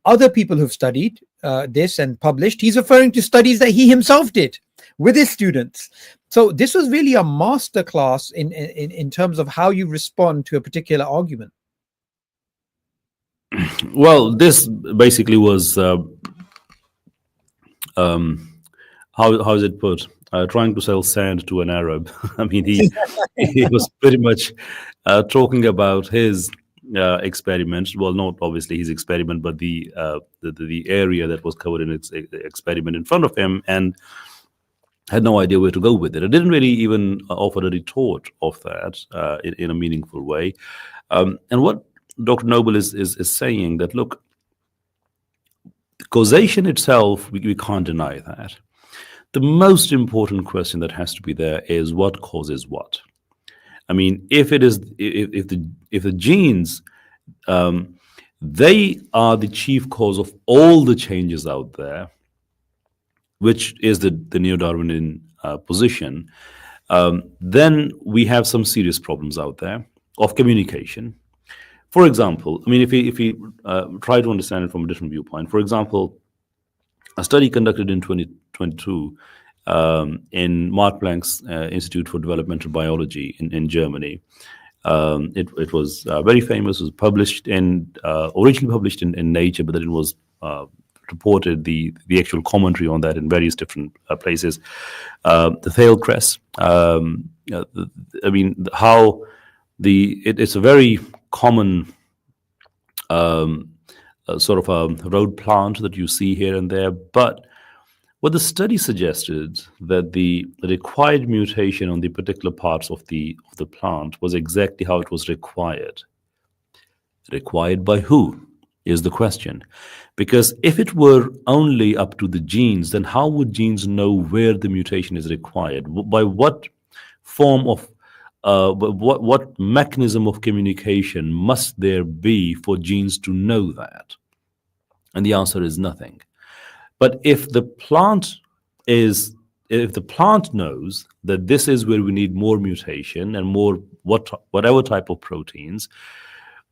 other people who've studied this and published. He's referring to studies that he himself did with his students. So this was really a masterclass in terms of how you respond to a particular argument. Well, this basically was how is it put? Trying to sell sand to an Arab. I mean, he was pretty much talking about his experiment. Well, not obviously his experiment, but the area that was covered in its experiment in front of him, and had no idea where to go with it. I didn't really even offer a retort of that in a meaningful way. And what Dr. Noble is saying that, look, causation itself, we can't deny that. The most important question that has to be there is what causes what. I mean, if the genes, they are the chief cause of all the changes out there, which is the neo-Darwinian position, then we have some serious problems out there of communication. For example, I mean, if we try to understand it from a different viewpoint, for example, a study conducted in 2022 in Max Planck's Institute for Developmental Biology in Germany. It was very famous. It was published originally published in Nature, but then it was reported the actual commentary on that in various different places. The Thale Cress. I mean, how it's a very common sort of a road plant that you see here and there, but what the study suggested that the required mutation on the particular parts of the plant was exactly how it was required. Required by who is the question? Because if it were only up to the genes, then how would genes know where the mutation is required? By what form of what mechanism of communication must there be for genes to know that? And the answer is nothing. But if the plant knows that this is where we need more mutation and more whatever type of proteins,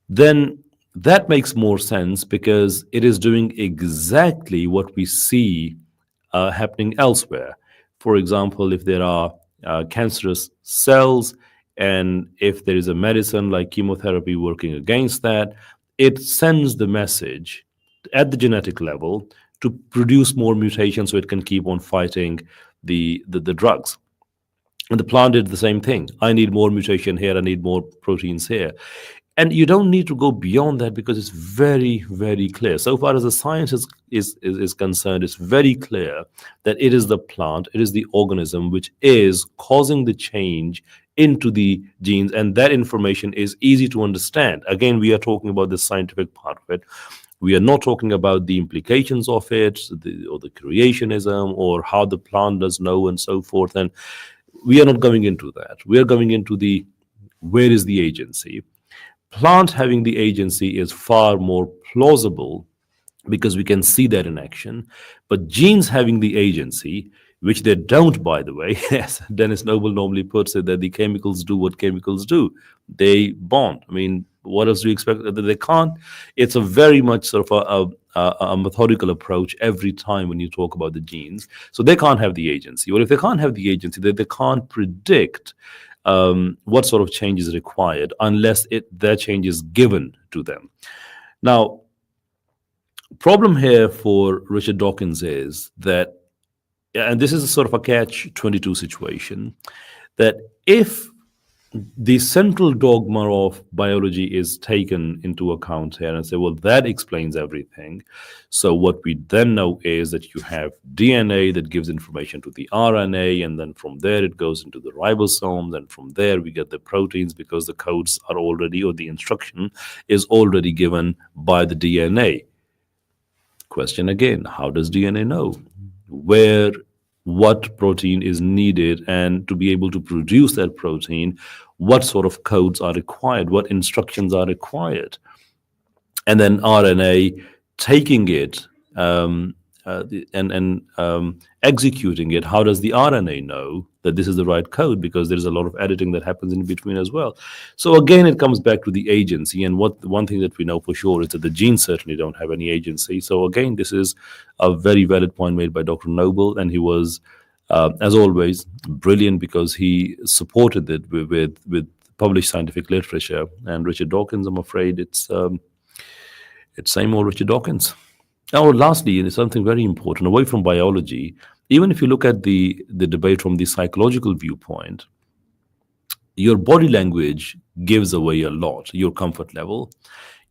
then that makes more sense, because it is doing exactly what we see happening elsewhere. For example, if there are cancerous cells, and if there is a medicine like chemotherapy working against that, it sends the message at the genetic level to produce more mutations so it can keep on fighting the drugs. And the plant did the same thing. I need more mutation here, I need more proteins here. And you don't need to go beyond that, because it's very, very clear. So far as the science is concerned, it's very clear that it is the plant, it is the organism which is causing the change into the genes, and that information is easy to understand. Again, we are talking about the scientific part of it. We are not talking about the implications of it, or the creationism, or how the plant does know, and so forth. And we are not going into that. We are going into the where is the agency. Plant having the agency is far more plausible because we can see that in action. But genes having the agency, which they don't, by the way, as Dennis Noble normally puts it, that the chemicals do what chemicals do. They bond. I mean, what else do you expect? That they can't. It's a very much sort of a methodical approach every time when you talk about the genes. So they can't have the agency. Well, if they can't have the agency, they can't predict what sort of change is required unless that change is given to them. Now, problem here for Richard Dawkins is that, and this is a sort of a catch-22 situation, that if the central dogma of biology is taken into account here and say, well, that explains everything. So what we then know is that you have DNA that gives information to the RNA, and then from there it goes into the ribosomes, and from there we get the proteins because the codes are already, or the instruction is already given by the DNA. Question again, how does DNA know what protein is needed, and to be able to produce that protein, what sort of codes are required, what instructions are required? And then RNA taking it and executing it. How does the RNA know that this is the right code? Because there's a lot of editing that happens in between as well. So again, it comes back to the agency. And one thing that we know for sure is that the genes certainly don't have any agency. So again, this is a very valid point made by Dr. Noble, and he was, as always, brilliant because he supported it with published scientific literature. And Richard Dawkins, I'm afraid it's same old Richard Dawkins. Now, lastly, something very important, away from biology, even if you look at the debate from the psychological viewpoint, your body language gives away a lot, your comfort level.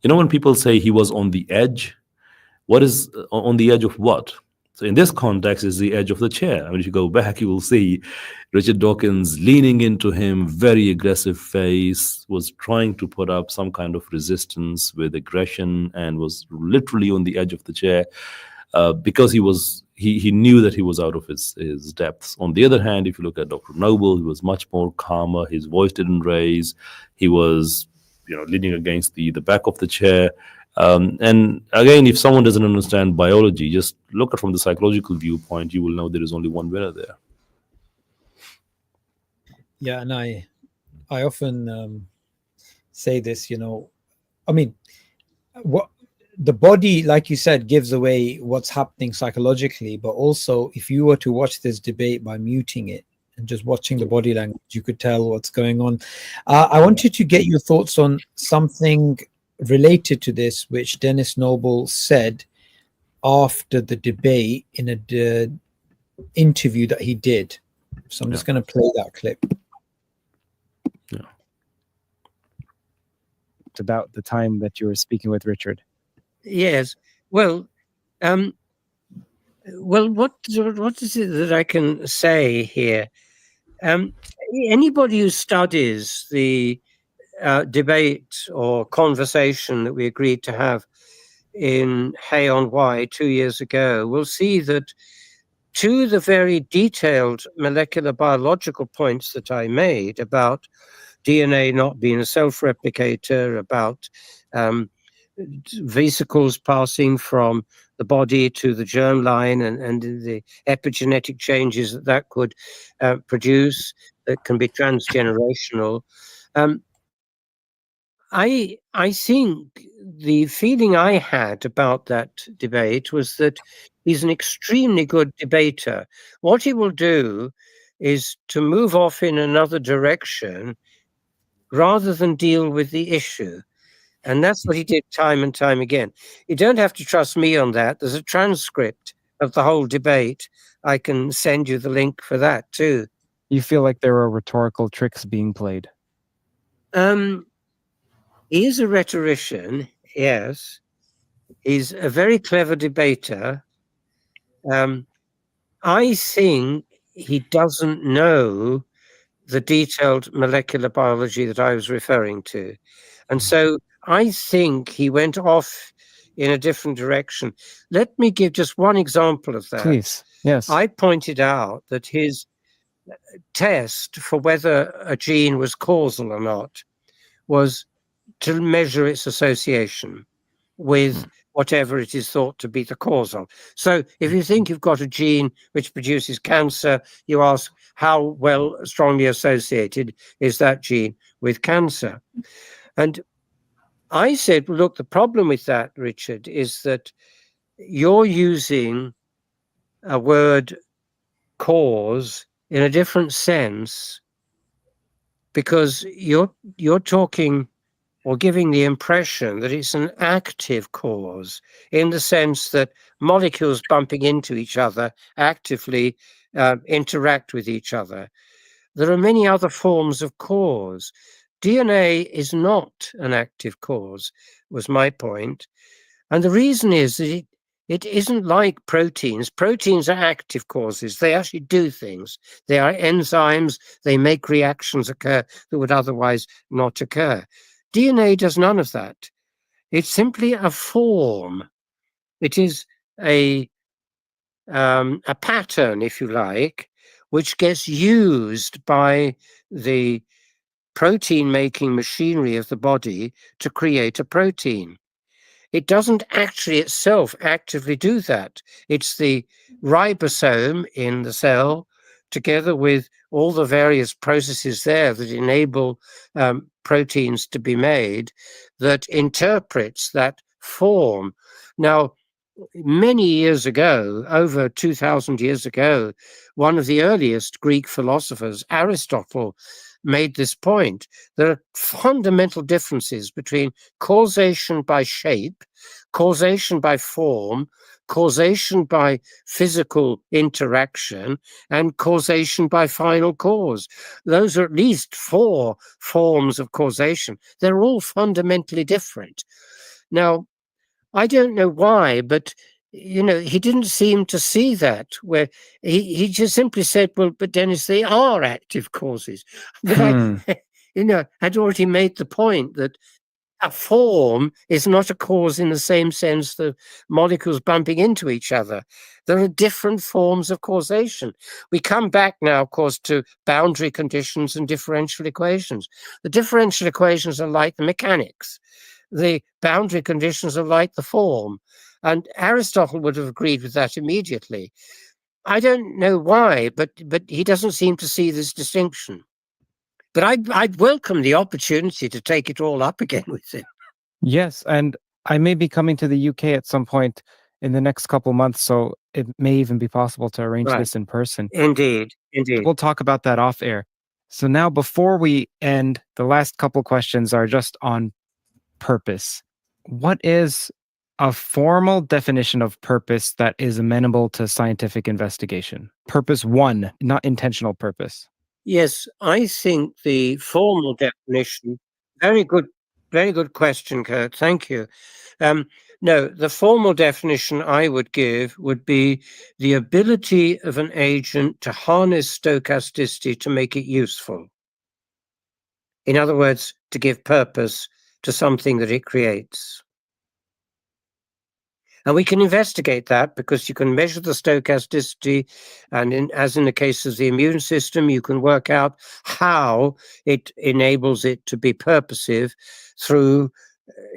You know, when people say he was on the edge, what is on the edge of what? So in this context, is the edge of the chair. I mean, if you go back, you will see Richard Dawkins leaning into him, very aggressive face, was trying to put up some kind of resistance with aggression, and was literally on the edge of the chair because he knew that he was out of his depths. On the other hand, if you look at Dr. Noble, he was much more calmer. His voice didn't raise. He was, leaning against the back of the chair. And again, if someone doesn't understand biology, just look at it from the psychological viewpoint, you will know there is only one winner there. Yeah, and I often say this, I mean, what the body, like you said, gives away what's happening psychologically, but also if you were to watch this debate by muting it and just watching the body language, you could tell what's going on. I wanted to get your thoughts on something related to this, which Dennis Noble said after the debate in a interview that he did. So I'm just going to play that clip. Yeah. It's about the time that you were speaking with Richard. Yes. Well, what is it that I can say here? Anybody who studies the debate or conversation that we agreed to have in Hay on Wye 2 years ago will see that to the very detailed molecular biological points that I made about DNA not being a self-replicator, about vesicles passing from the body to the germline and the epigenetic changes that could produce that can be transgenerational. I think the feeling I had about that debate was that he's an extremely good debater. What he will do is to move off in another direction rather than deal with the issue. And that's what he did time and time again. You don't have to trust me on that. There's a transcript of the whole debate. I can send you the link for that too. You feel like there are rhetorical tricks being played? He is a rhetorician, yes. He's a very clever debater. I think he doesn't know the detailed molecular biology that I was referring to. And so I think he went off in a different direction. Let me give just one example of that. Please, yes. I pointed out that his test for whether a gene was causal or not was to measure its association with whatever it is thought to be the causal. So if you think you've got a gene which produces cancer, you ask how well strongly associated is that gene with cancer? And I said, look, the problem with that, Richard, is that you're using a word cause in a different sense, because you're talking or giving the impression that it's an active cause, in the sense that molecules bumping into each other actively interact with each other. There are many other forms of cause. DNA is not an active cause, was my point. And the reason is that it isn't like proteins. Proteins are active causes. They actually do things. They are enzymes. They make reactions occur that would otherwise not occur. DNA does none of that. It's simply a form. It is a pattern, if you like, which gets used by the protein-making machinery of the body to create a protein. It doesn't actually itself actively do that. It's the ribosome in the cell, together with all the various processes there that enable proteins to be made, that interprets that form. Now, many years ago, over 2,000 years ago, one of the earliest Greek philosophers, Aristotle, made this point. There are fundamental differences between causation by shape, causation by form, causation by physical interaction, and causation by final cause. Those are at least 4 forms of causation. They're all fundamentally different. Now, I don't know why, but he didn't seem to see that, where he just simply said, well, but Dennis, they are active causes. But I'd already made the point that a form is not a cause in the same sense that molecules bumping into each other. There are different forms of causation. We come back now, of course, to boundary conditions and differential equations. The differential equations are like the mechanics. The boundary conditions are like the form. And Aristotle would have agreed with that immediately. I don't know why, but he doesn't seem to see this distinction. But I'd welcome the opportunity to take it all up again with him. Yes, and I may be coming to the UK at some point in the next couple months, so it may even be possible to arrange this in person. Indeed. We'll talk about that off air. So now, before we end, the last couple questions are just on purpose. What is a formal definition of purpose that is amenable to scientific investigation? Purpose 1, not intentional purpose. Yes, I think the formal definition, very good question, Kurt. Thank you. No, the formal definition I would give would be the ability of an agent to harness stochasticity to make it useful. In other words, to give purpose to something that it creates. And we can investigate that because you can measure the stochasticity, and as in the case of the immune system, you can work out how it enables it to be purposive through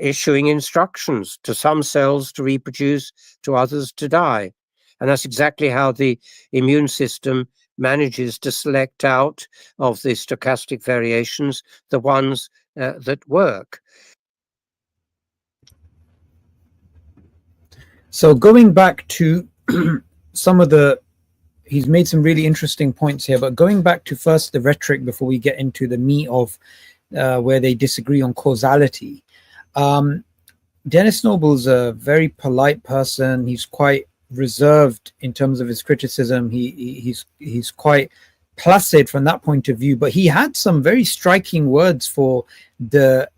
issuing instructions to some cells to reproduce, to others to die. And that's exactly how the immune system manages to select out of the stochastic variations the ones that work. So going back to he's made some really interesting points here, but going back to first the rhetoric before we get into the meat of where they disagree on causality. Dennis Noble's a very polite person. He's quite reserved in terms of his criticism. He's quite placid from that point of view, but he had some very striking words for the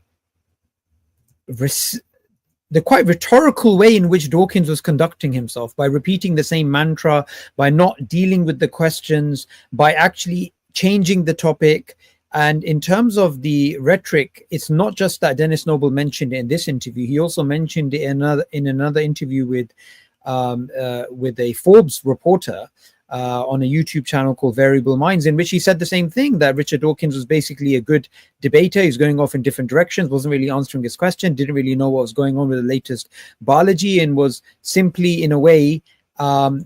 quite rhetorical way in which Dawkins was conducting himself, by repeating the same mantra, by not dealing with the questions, by actually changing the topic. And in terms of the rhetoric, it's not just that Dennis Noble mentioned it in this interview. He also mentioned it in another interview with a Forbes reporter. on a YouTube channel called Variable Minds, in which he said the same thing, that Richard Dawkins was basically a good debater. He's going off in different directions, wasn't really answering his question, didn't really know what was going on with the latest biology, and was simply, in a way,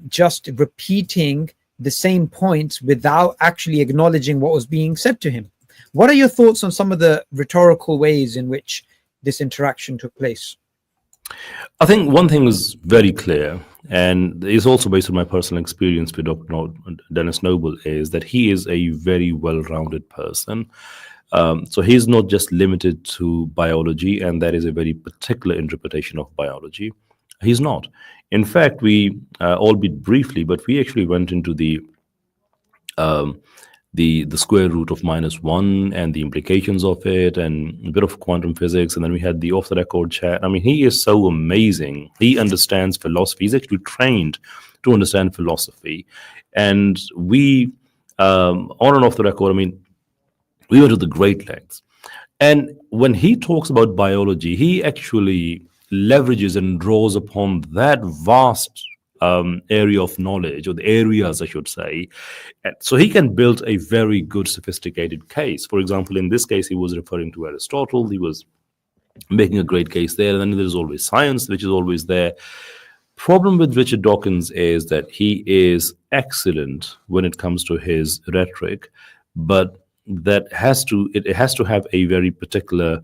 just repeating the same points without actually acknowledging what was being said to him. What are your thoughts on some of the rhetorical ways in which this interaction took place? I think one thing is very clear, and is also based on my personal experience with Dr. Dennis Noble, is that he is a very well-rounded person. So he's not just limited to biology, and that is a very particular interpretation of biology. He's not. In fact, we, albeit briefly, but we actually went into the square root of -1 and the implications of it, and a bit of quantum physics, and then we had the off-the-record chat. I mean, he is so amazing. He understands philosophy. He's actually trained to understand philosophy. And we, on and off the record, I mean, we went to the great lengths. And when he talks about biology, he actually leverages and draws upon that vast area of knowledge, or the areas, I should say. And so he can build a very good, sophisticated case. For example, in this case, he was referring to Aristotle. He was making a great case there. And then there's always science, which is always there. Problem with Richard Dawkins is that he is excellent when it comes to his rhetoric, but it has to have a very particular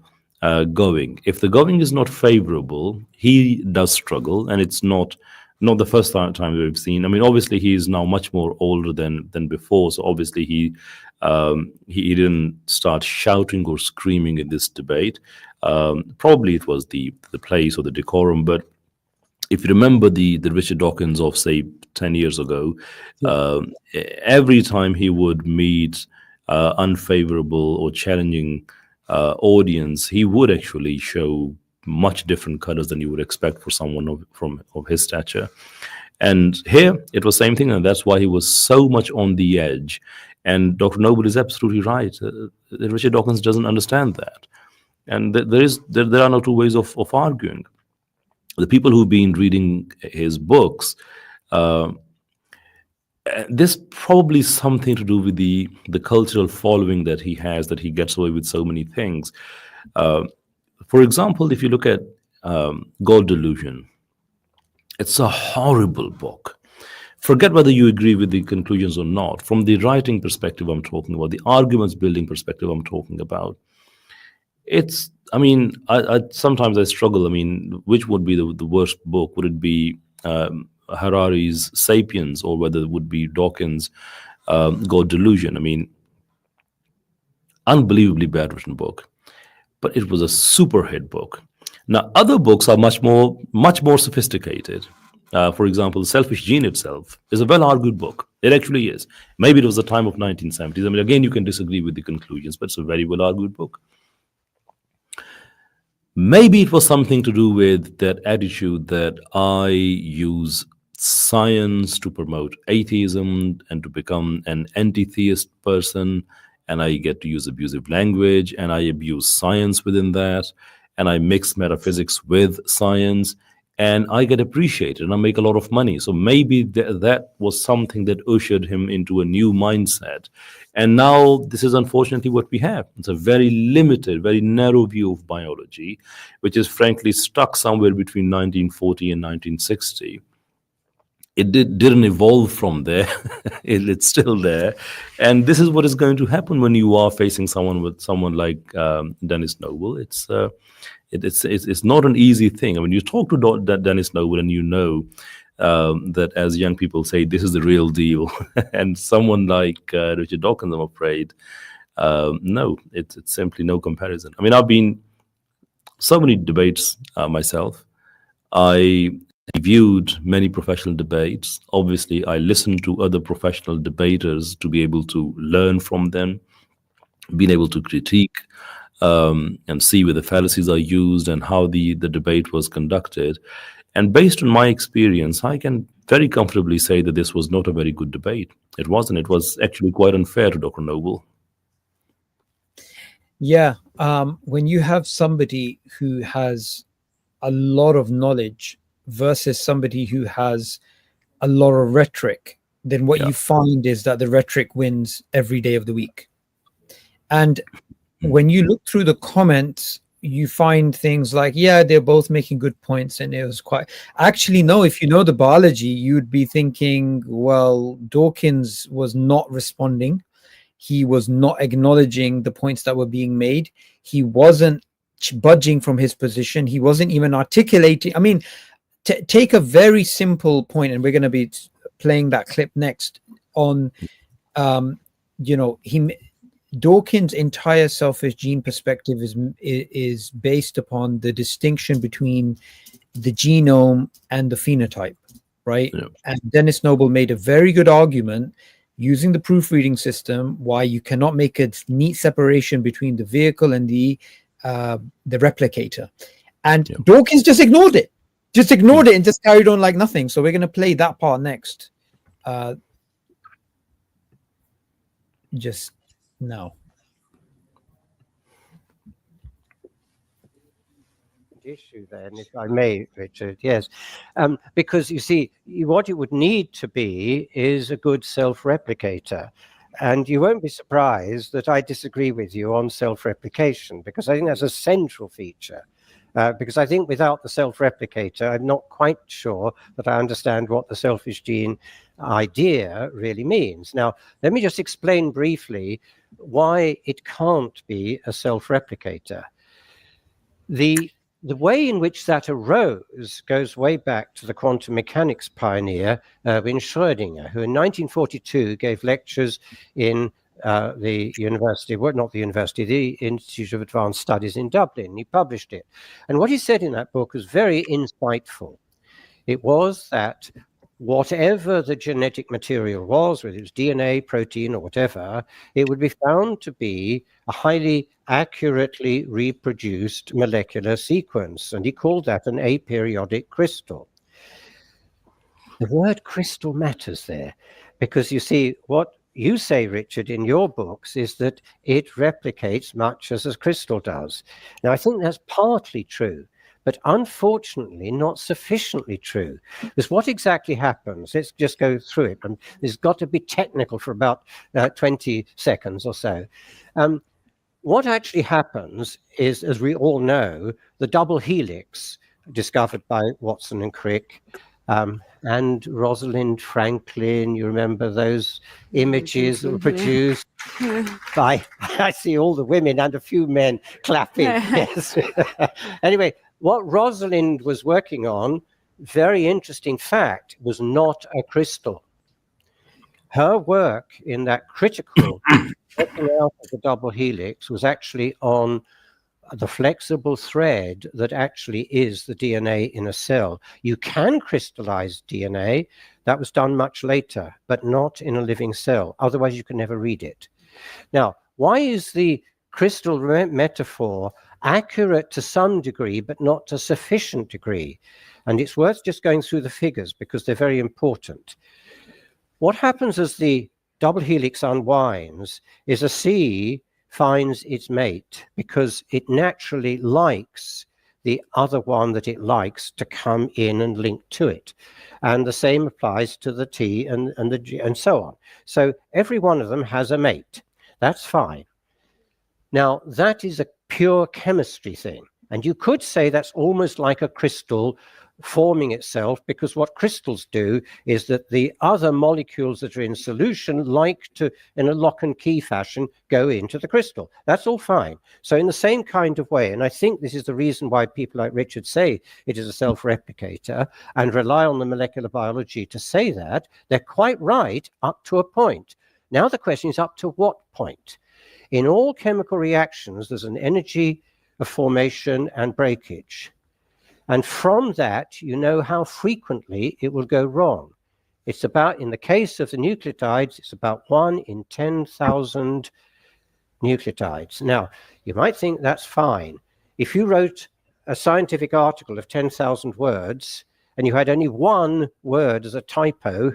going. If the going is not favorable, he does struggle, and it's not the first time we've seen. I mean, obviously he is now much more older than before, so obviously he didn't start shouting or screaming in this debate. Probably it was the place or the decorum, but if you remember the Richard Dawkins of, say, 10 years ago, every time he would meet unfavorable or challenging audience, he would actually show much different colors than you would expect for someone of his stature. And here it was same thing, and that's why he was so much on the edge. And Dr. Noble is absolutely right. Richard Dawkins doesn't understand that, and there are no two ways of arguing. The people who've been reading his books, there's probably something to do with the cultural following that he has, that he gets away with so many things. For example, if you look at God Delusion, it's a horrible book. Forget whether you agree with the conclusions or not. From the writing perspective I'm talking about, the arguments building perspective I'm talking about, it's, I mean, I sometimes I struggle. I mean, which would be the worst book? Would it be Harari's Sapiens, or whether it would be Dawkins' God Delusion? I mean, unbelievably bad written book, but it was a super hit book. Now, other books are much more sophisticated. For example, The Selfish Gene itself is a well-argued book. It actually is. Maybe it was the time of 1970s. I mean, again, you can disagree with the conclusions, but it's a very well-argued book. Maybe it was something to do with that attitude that I use science to promote atheism and to become an anti-theist person, and I get to use abusive language, and I abuse science within that, and I mix metaphysics with science, and I get appreciated, and I make a lot of money. So maybe that was something that ushered him into a new mindset. And now this is unfortunately what we have. It's a very limited, very narrow view of biology, which is frankly stuck somewhere between 1940 and 1960. It didn't evolve from there. It's still there. And this is what is going to happen when you are facing someone like Dennis Noble. It's not an easy thing. I mean, you talk to Dennis Noble and you know that, as young people say, this is the real deal. And someone like Richard Dawkins, I'm afraid, no, it's simply no comparison. I mean, I've been so many debates myself. I viewed many professional debates. Obviously, I listened to other professional debaters to be able to learn from them, being able to critique and see where the fallacies are used and how the debate was conducted. And based on my experience, I can very comfortably say that this was not a very good debate. It wasn't. It was actually quite unfair to Dr. Noble. Yeah. When you have somebody who has a lot of knowledge versus somebody who has a lot of rhetoric, then what you find is that the rhetoric wins every day of the week. And when you look through the comments, you find things like, yeah, they're both making good points, and it was quite actually no, if you know the biology, you'd be thinking, well, Dawkins was not responding, he was not acknowledging the points that were being made, he wasn't budging from his position, he wasn't even articulating. I mean, take a very simple point, and we're going to be playing that clip next on Dawkins' entire selfish gene perspective is based upon the distinction between the genome and the phenotype, right? Yeah. And Dennis Noble made a very good argument using the proofreading system why you cannot make a neat separation between the vehicle and the replicator. And Dawkins just ignored it. And just carried on like nothing. So we're going to play that part next. Just now. Issue then, if I may, Richard, yes, because you see, what it would need to be is a good self-replicator. And you won't be surprised that I disagree with you on self-replication, because I think that's a central feature. Because I think without the self-replicator, I'm not quite sure that I understand what the selfish gene idea really means. Now, let me just explain briefly why it can't be a self-replicator. The way in which that arose goes way back to the quantum mechanics pioneer, Erwin Schrödinger, who in 1942 gave lectures in the university, well, not the university, the Institute of Advanced Studies in Dublin. He published it. And what he said in that book was very insightful. It was that whatever the genetic material was, whether it was DNA, protein, or whatever, it would be found to be a highly accurately reproduced molecular sequence. And he called that an aperiodic crystal. The word crystal matters there, because you see, what you say, Richard, in your books is that it replicates much as a crystal does. Now, I think that's partly true, but unfortunately not sufficiently true. Because what exactly happens, let's just go through it, and it's got to be technical for about 20 seconds or so. What actually happens is, as we all know, the double helix discovered by Watson and Crick, and Rosalind Franklin, you remember those images that were produced by, I see all the women and a few men clapping. Yes. Anyway, what Rosalind was working on, very interesting fact, was not a crystal. Her work in that critical working out of the double helix was actually on the flexible thread that actually is the DNA in a cell. You can crystallize DNA. That was done much later, but not in a living cell. Otherwise, you can never read it. Now, why is the crystal metaphor accurate to some degree, but not to sufficient degree? And it's worth just going through the figures because they're very important. What happens as the double helix unwinds is a C finds its mate because it naturally likes the other one that it likes to come in and link to it. And the same applies to the T and the G and so on. So every one of them has a mate. That's fine. Now, that is a pure chemistry thing. And you could say that's almost like a crystal forming itself, because what crystals do is that the other molecules that are in solution like to, in a lock and key fashion, go into the crystal. That's all fine. So in the same kind of way, and I think this is the reason why people like Richard say it is a self-replicator and rely on the molecular biology to say that, they're quite right up to a point. Now the question is, up to what point? In all chemical reactions, there's an energy of formation and breakage. And from that, you know how frequently it will go wrong. It's about, in the case of the nucleotides, it's about 1 in 10,000 nucleotides. Now, you might think that's fine. If you wrote a scientific article of 10,000 words and you had only one word as a typo,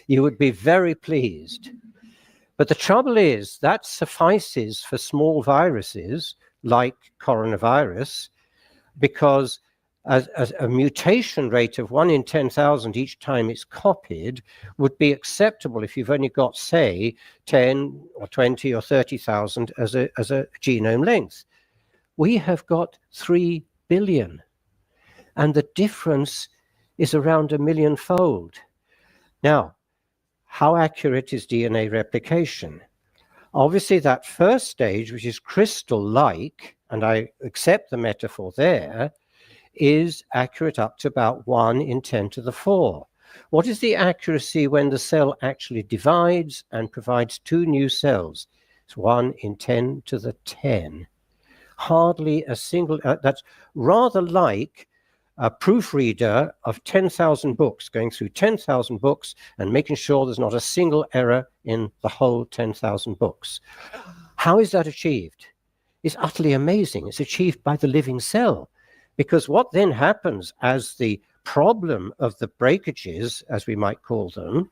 you would be very pleased. But the trouble is that suffices for small viruses like coronavirus, because a mutation rate of 1 in 10,000 each time it's copied would be acceptable if you've only got, say, 10 or 20 or 30,000 as a genome length. We have got 3 billion, and the difference is around 1 million-fold. Now, how accurate is DNA replication? Obviously, that first stage, which is crystal-like, and I accept the metaphor there, is accurate up to about 1 in 10 to the 4. What is the accuracy when the cell actually divides and provides 2 new cells? It's 1 in 10 to the 10. Hardly a single, that's rather like a proofreader of 10,000 books, going through 10,000 books and making sure there's not a single error in the whole 10,000 books. How is that achieved? It's utterly amazing. It's achieved by the living cell. Because what then happens as the problem of the breakages, as we might call them,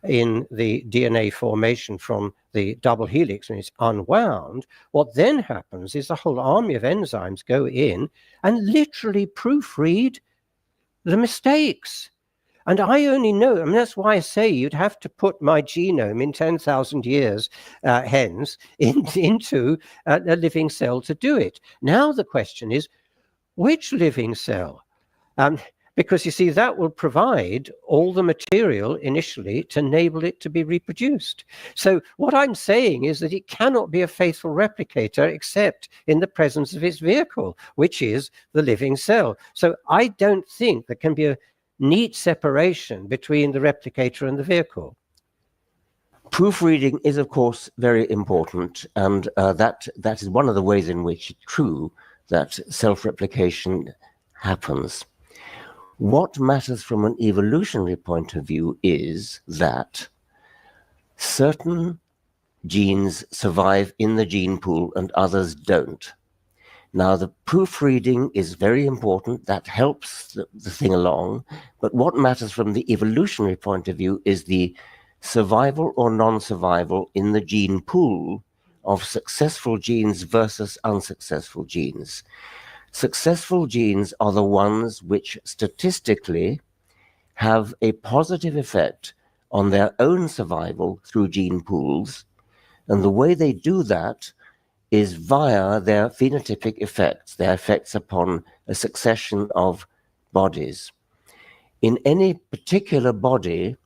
in the DNA formation from the double helix when it's unwound, what then happens is a whole army of enzymes go in and literally proofread the mistakes. And I only know, I mean, that's why I say you'd have to put my genome in 10,000 years hence into a living cell to do it. Now the question is, which living cell? Because you see, that will provide all the material initially to enable it to be reproduced. So what I'm saying is that it cannot be a faithful replicator except in the presence of its vehicle, which is the living cell. So I don't think there can be a neat separation between the replicator and the vehicle. Proofreading is, of course, very important, and that is one of the ways in which it's true that self-replication happens. What matters from an evolutionary point of view is that certain genes survive in the gene pool and others don't. Now, the proofreading is very important. That helps the thing along. But what matters from the evolutionary point of view is the survival or non-survival in the gene pool of successful genes versus unsuccessful genes. Successful genes are the ones which statistically have a positive effect on their own survival through gene pools. And the way they do that is via their phenotypic effects, their effects upon a succession of bodies. In any particular body,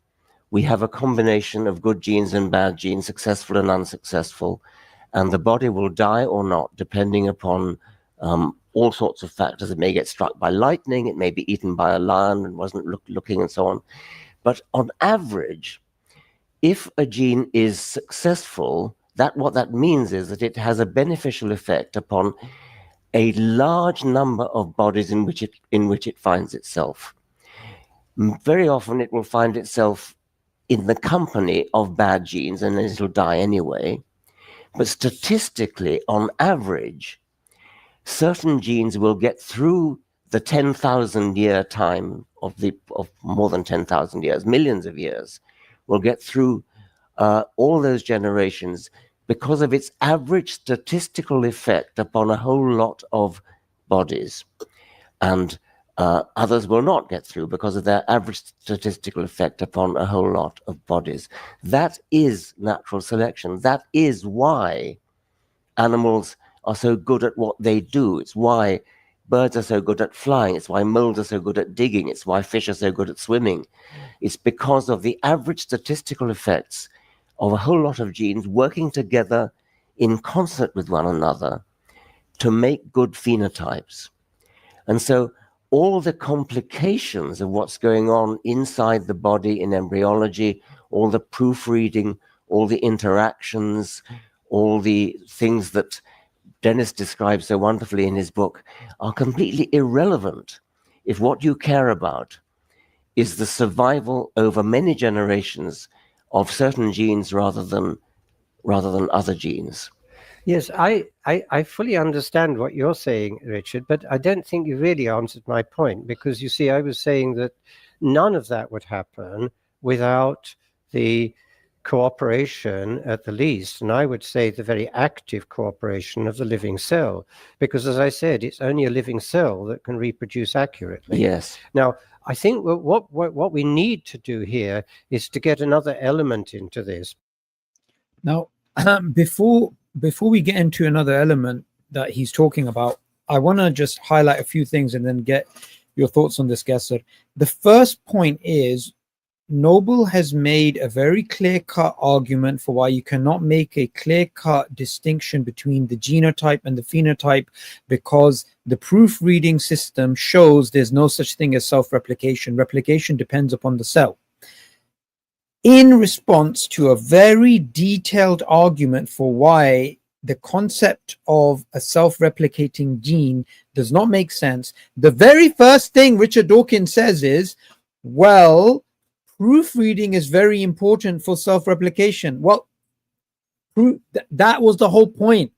we have a combination of good genes and bad genes, successful and unsuccessful, and the body will die or not, depending upon all sorts of factors. It may get struck by lightning, it may be eaten by a lion and wasn't looking, and so on. But on average, if a gene is successful, what that means is that it has a beneficial effect upon a large number of bodies in which it finds itself. Very often it will find itself in the company of bad genes, and then it'll die anyway. But statistically, on average, certain genes will get through the 10,000 year time of more than 10,000 years, millions of years, will get through all those generations because of its average statistical effect upon a whole lot of bodies. And others will not get through because of their average statistical effect upon a whole lot of bodies. That is natural selection. That is why animals are so good at what they do. It's why birds are so good at flying. It's why moles are so good at digging. It's why fish are so good at swimming. It's because of the average statistical effects of a whole lot of genes working together in concert with one another to make good phenotypes. And so all the complications of what's going on inside the body in embryology, all the proofreading, all the interactions, all the things that Dennis describes so wonderfully in his book, are completely irrelevant if what you care about is the survival over many generations of certain genes rather than other genes. Yes, I fully understand what you're saying, Richard, but I don't think you really answered my point, because you see, I was saying that none of that would happen without the cooperation at the least, and I would say the very active cooperation of the living cell, because as I said, it's only a living cell that can reproduce accurately. Yes. Now, I think what we need to do here is to get another element into this. Now, before we get into another element that he's talking about, I want to just highlight a few things and then get your thoughts on this, Qaiser. The first point is Noble has made a very clear-cut argument for why you cannot make a clear-cut distinction between the genotype and the phenotype, because the proofreading system shows there's no such thing as self-replication. Replication depends upon the cell. In response to a very detailed argument for why the concept of a self-replicating gene does not make sense, the very first thing Richard Dawkins says is, well, proofreading is very important for self-replication. Well, that was the whole point.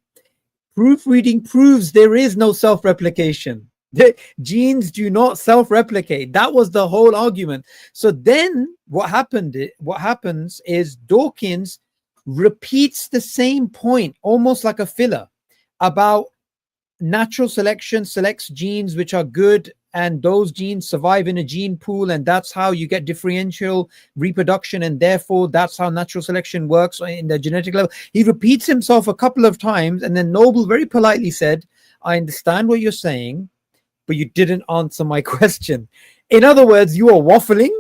Proofreading proves there is no self-replication. The genes do not self-replicate. That was the whole argument. So then what happens is Dawkins repeats the same point, almost like a filler, about natural selection selects genes which are good, and those genes survive in a gene pool, and that's how you get differential reproduction, and therefore that's how natural selection works in the genetic level. He repeats himself a couple of times, and then Noble very politely said, I understand what you're saying, but you didn't answer my question. In other words, you are waffling.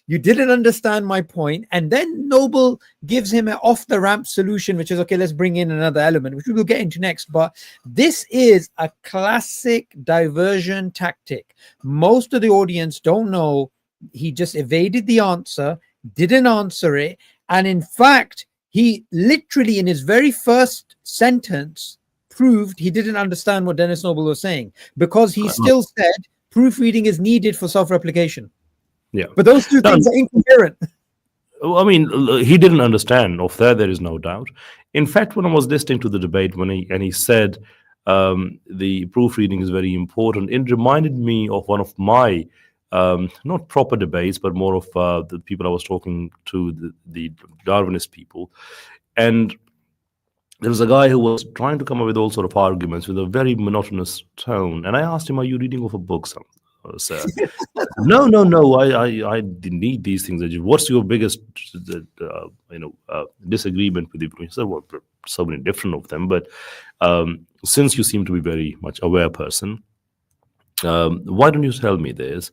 You didn't understand my point. And then Noble gives him an off-the-ramp solution, which is, okay, let's bring in another element, which we will get into next. But this is a classic diversion tactic. Most of the audience don't know. He just evaded the answer, didn't answer it. And in fact, he literally, in his very first sentence, proved he didn't understand what Dennis Noble was saying, because he still said proofreading is needed for self-replication. Yeah, but those two things are incoherent. I mean, he didn't understand. Of that, there is no doubt. In fact, when I was listening to the debate, he said the proofreading is very important, it reminded me of one of my not proper debates, but more of the people I was talking to, the Darwinist people, and there was a guy who was trying to come up with all sort of arguments with a very monotonous tone, and I asked him, "Are you reading off a book, sir?" No. I didn't need these things. What's your biggest, disagreement with the? He said, "Well, so many different of them, but since you seem to be very much aware person, why don't you tell me this?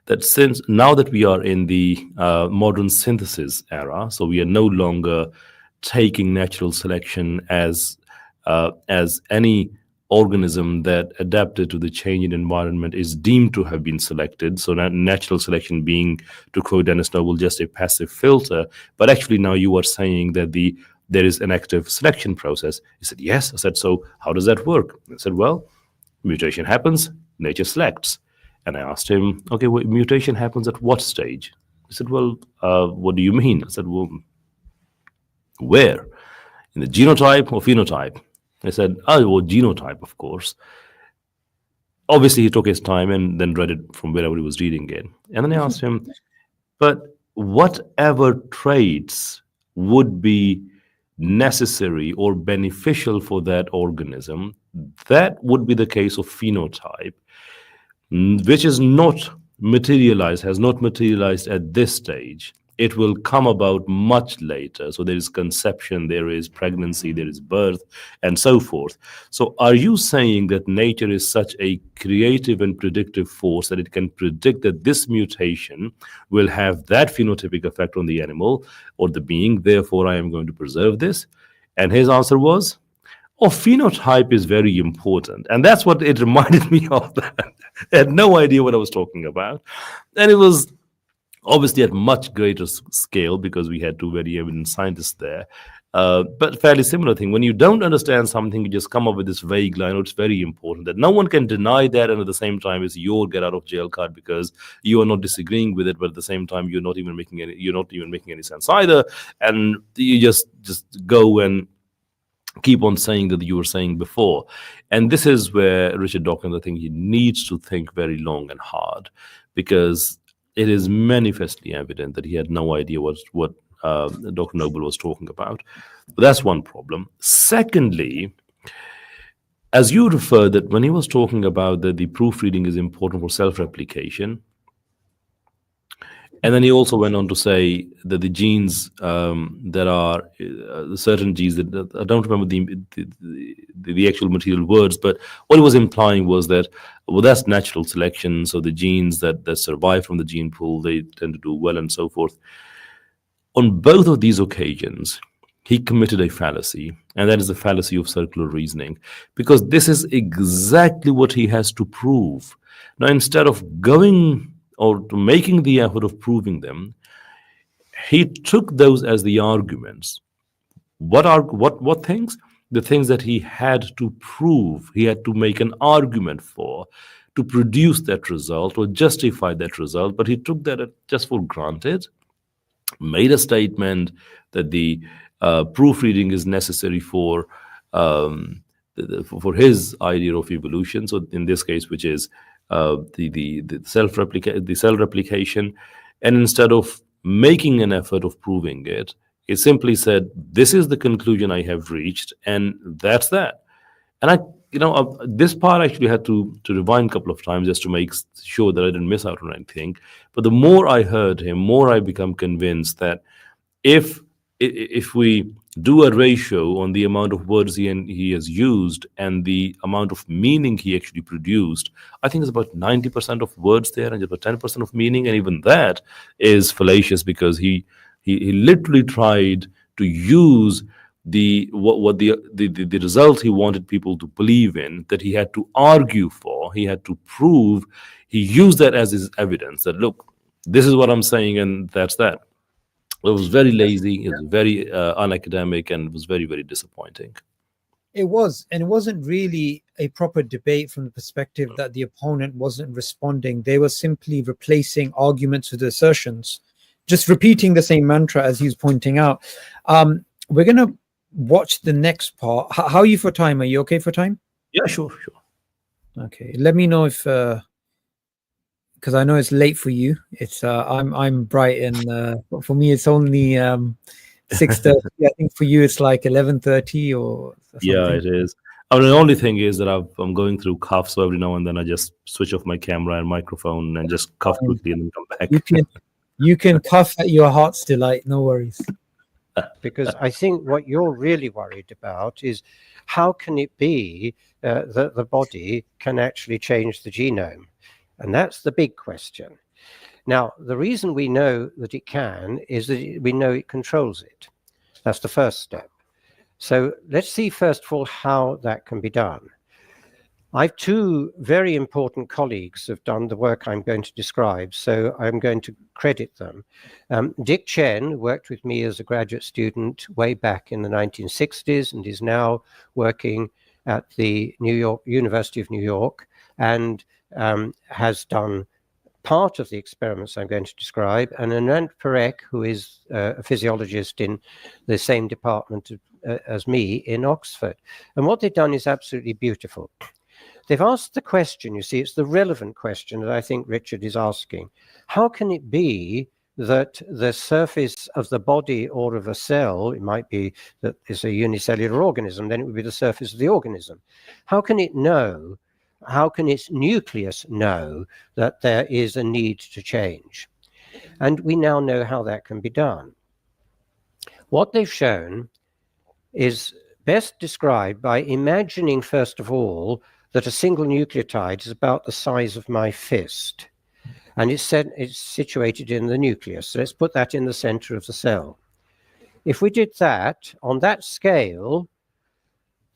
That since now that we are in the modern synthesis era, so we are no longer taking natural selection as any organism that adapted to the changing environment is deemed to have been selected. So natural selection being, to quote Dennis Noble, just a passive filter. But actually now you are saying that there is an active selection process." He said, "Yes." I said, "So how does that work?" I said, "Well, mutation happens, nature selects." And I asked him, "Okay, well, mutation happens at what stage?" He said, "Well, what do you mean?" I said, "Well, where? In the genotype or phenotype?" I said, "Oh, well, genotype, of course." Obviously, he took his time and then read it from wherever he was reading it. And then I asked him, "But whatever traits would be necessary or beneficial for that organism, that would be the case of phenotype, which is not materialized, has not materialized at this stage. It will come about much later. So there is conception, there is pregnancy, there is birth, and so forth. So are you saying that nature is such a creative and predictive force that it can predict that this mutation will have that phenotypic effect on the animal or the being, therefore I am going to preserve this?" And his answer was, "Oh, phenotype is very important." And that's what it reminded me of. That I had no idea what I was talking about. And it was obviously at much greater scale because we had two very eminent scientists there. But fairly similar thing. When you don't understand something, you just come up with this vague line, "Oh, it's very important," that no one can deny that, and at the same time it's your get out of jail card because you are not disagreeing with it, but at the same time you're not even making any sense either, and you just go and keep on saying that you were saying before. And this is where Richard Dawkins, I think he needs to think very long and hard, because it is manifestly evident that he had no idea what Dr. Noble was talking about. But that's one problem. Secondly, as you referred that when he was talking about that the proofreading is important for self-replication, and then he also went on to say that the genes that are certain genes that I don't remember the actual material words, but what he was implying was that, well, that's natural selection. So the genes that survive from the gene pool, they tend to do well and so forth. On both of these occasions, he committed a fallacy, and that is the fallacy of circular reasoning, because this is exactly what he has to prove. Now, instead of going or making the effort of proving them, he took those as the arguments. What things? The things that he had to prove, he had to make an argument for, to produce that result or justify that result. But he took that just for granted, made a statement that the proofreading is necessary for his idea of evolution. So in this case, which is the cell replication, and instead of making an effort of proving it, it simply said, "This is the conclusion I have reached, and that's that." And this part I actually had to rewind a couple of times just to make sure that I didn't miss out on anything. But the more I heard him, more I become convinced that if we do a ratio on the amount of words he has used and the amount of meaning he actually produced, I think it's about 90% of words there and about 10% of meaning, and even that is fallacious because he literally tried to use the result he wanted people to believe in, that he had to argue for, he had to prove. He used that as his evidence that, look, this is what I'm saying, and that's that. It was very lazy, it was very unacademic, and it was very, very disappointing. It was, and it wasn't really a proper debate from the perspective that the opponent wasn't responding. They were simply replacing arguments with assertions, just repeating the same mantra as he's pointing out. We're going to watch the next part. How are you for time? Are you okay for time? Yeah, sure. Okay, let me know if... because I know it's late for you. It's I'm bright, and for me it's only 6:30. I think for you it's like 11:30 or something. Yeah, it is. I mean, the only thing is that I'm going through cough, so every now and then I just switch off my camera and microphone and just cough quickly and then come back. You can cough at your heart's delight. No worries. Because I think what you're really worried about is how can it be that the body can actually change the genome? And that's the big question. Now, the reason we know that it can is that we know it controls it. That's the first step. So let's see, first of all, how that can be done. I've two very important colleagues who have done the work I'm going to describe, so I'm going to credit them. Dick Chen worked with me as a graduate student way back in the 1960s and is now working at the University of New York, and has done part of the experiments I'm going to describe, and Anand Parekh, who is a physiologist in the same department as me in Oxford. And what they've done is absolutely beautiful. They've asked the question, you see, it's the relevant question that I think Richard is asking. How can it be that the surface of the body or of a cell, it might be that it's a unicellular organism, then it would be the surface of the organism. How can it know? How can its nucleus know that there is a need to change? And we now know how that can be done. What they've shown is best described by imagining, first of all, that a single nucleotide is about the size of my fist. And it's situated in the nucleus. So let's put that in the center of the cell. If we did that, on that scale,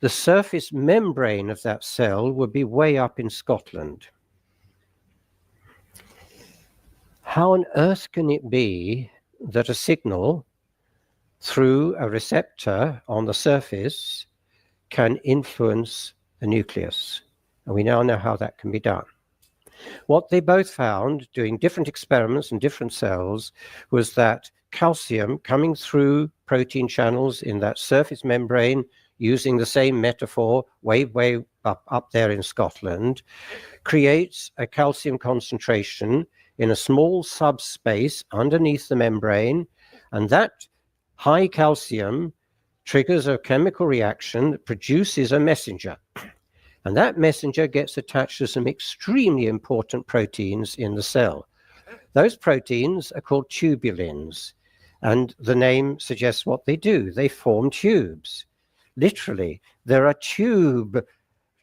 the surface membrane of that cell would be way up in Scotland. How on earth can it be that a signal through a receptor on the surface can influence the nucleus? And we now know how that can be done. What they both found, doing different experiments in different cells, was that calcium coming through protein channels in that surface membrane, using the same metaphor, way up there in Scotland, creates a calcium concentration in a small subspace underneath the membrane, and that high calcium triggers a chemical reaction that produces a messenger. And that messenger gets attached to some extremely important proteins in the cell. Those proteins are called tubulins, and the name suggests what they do. They form tubes. Literally, there are tube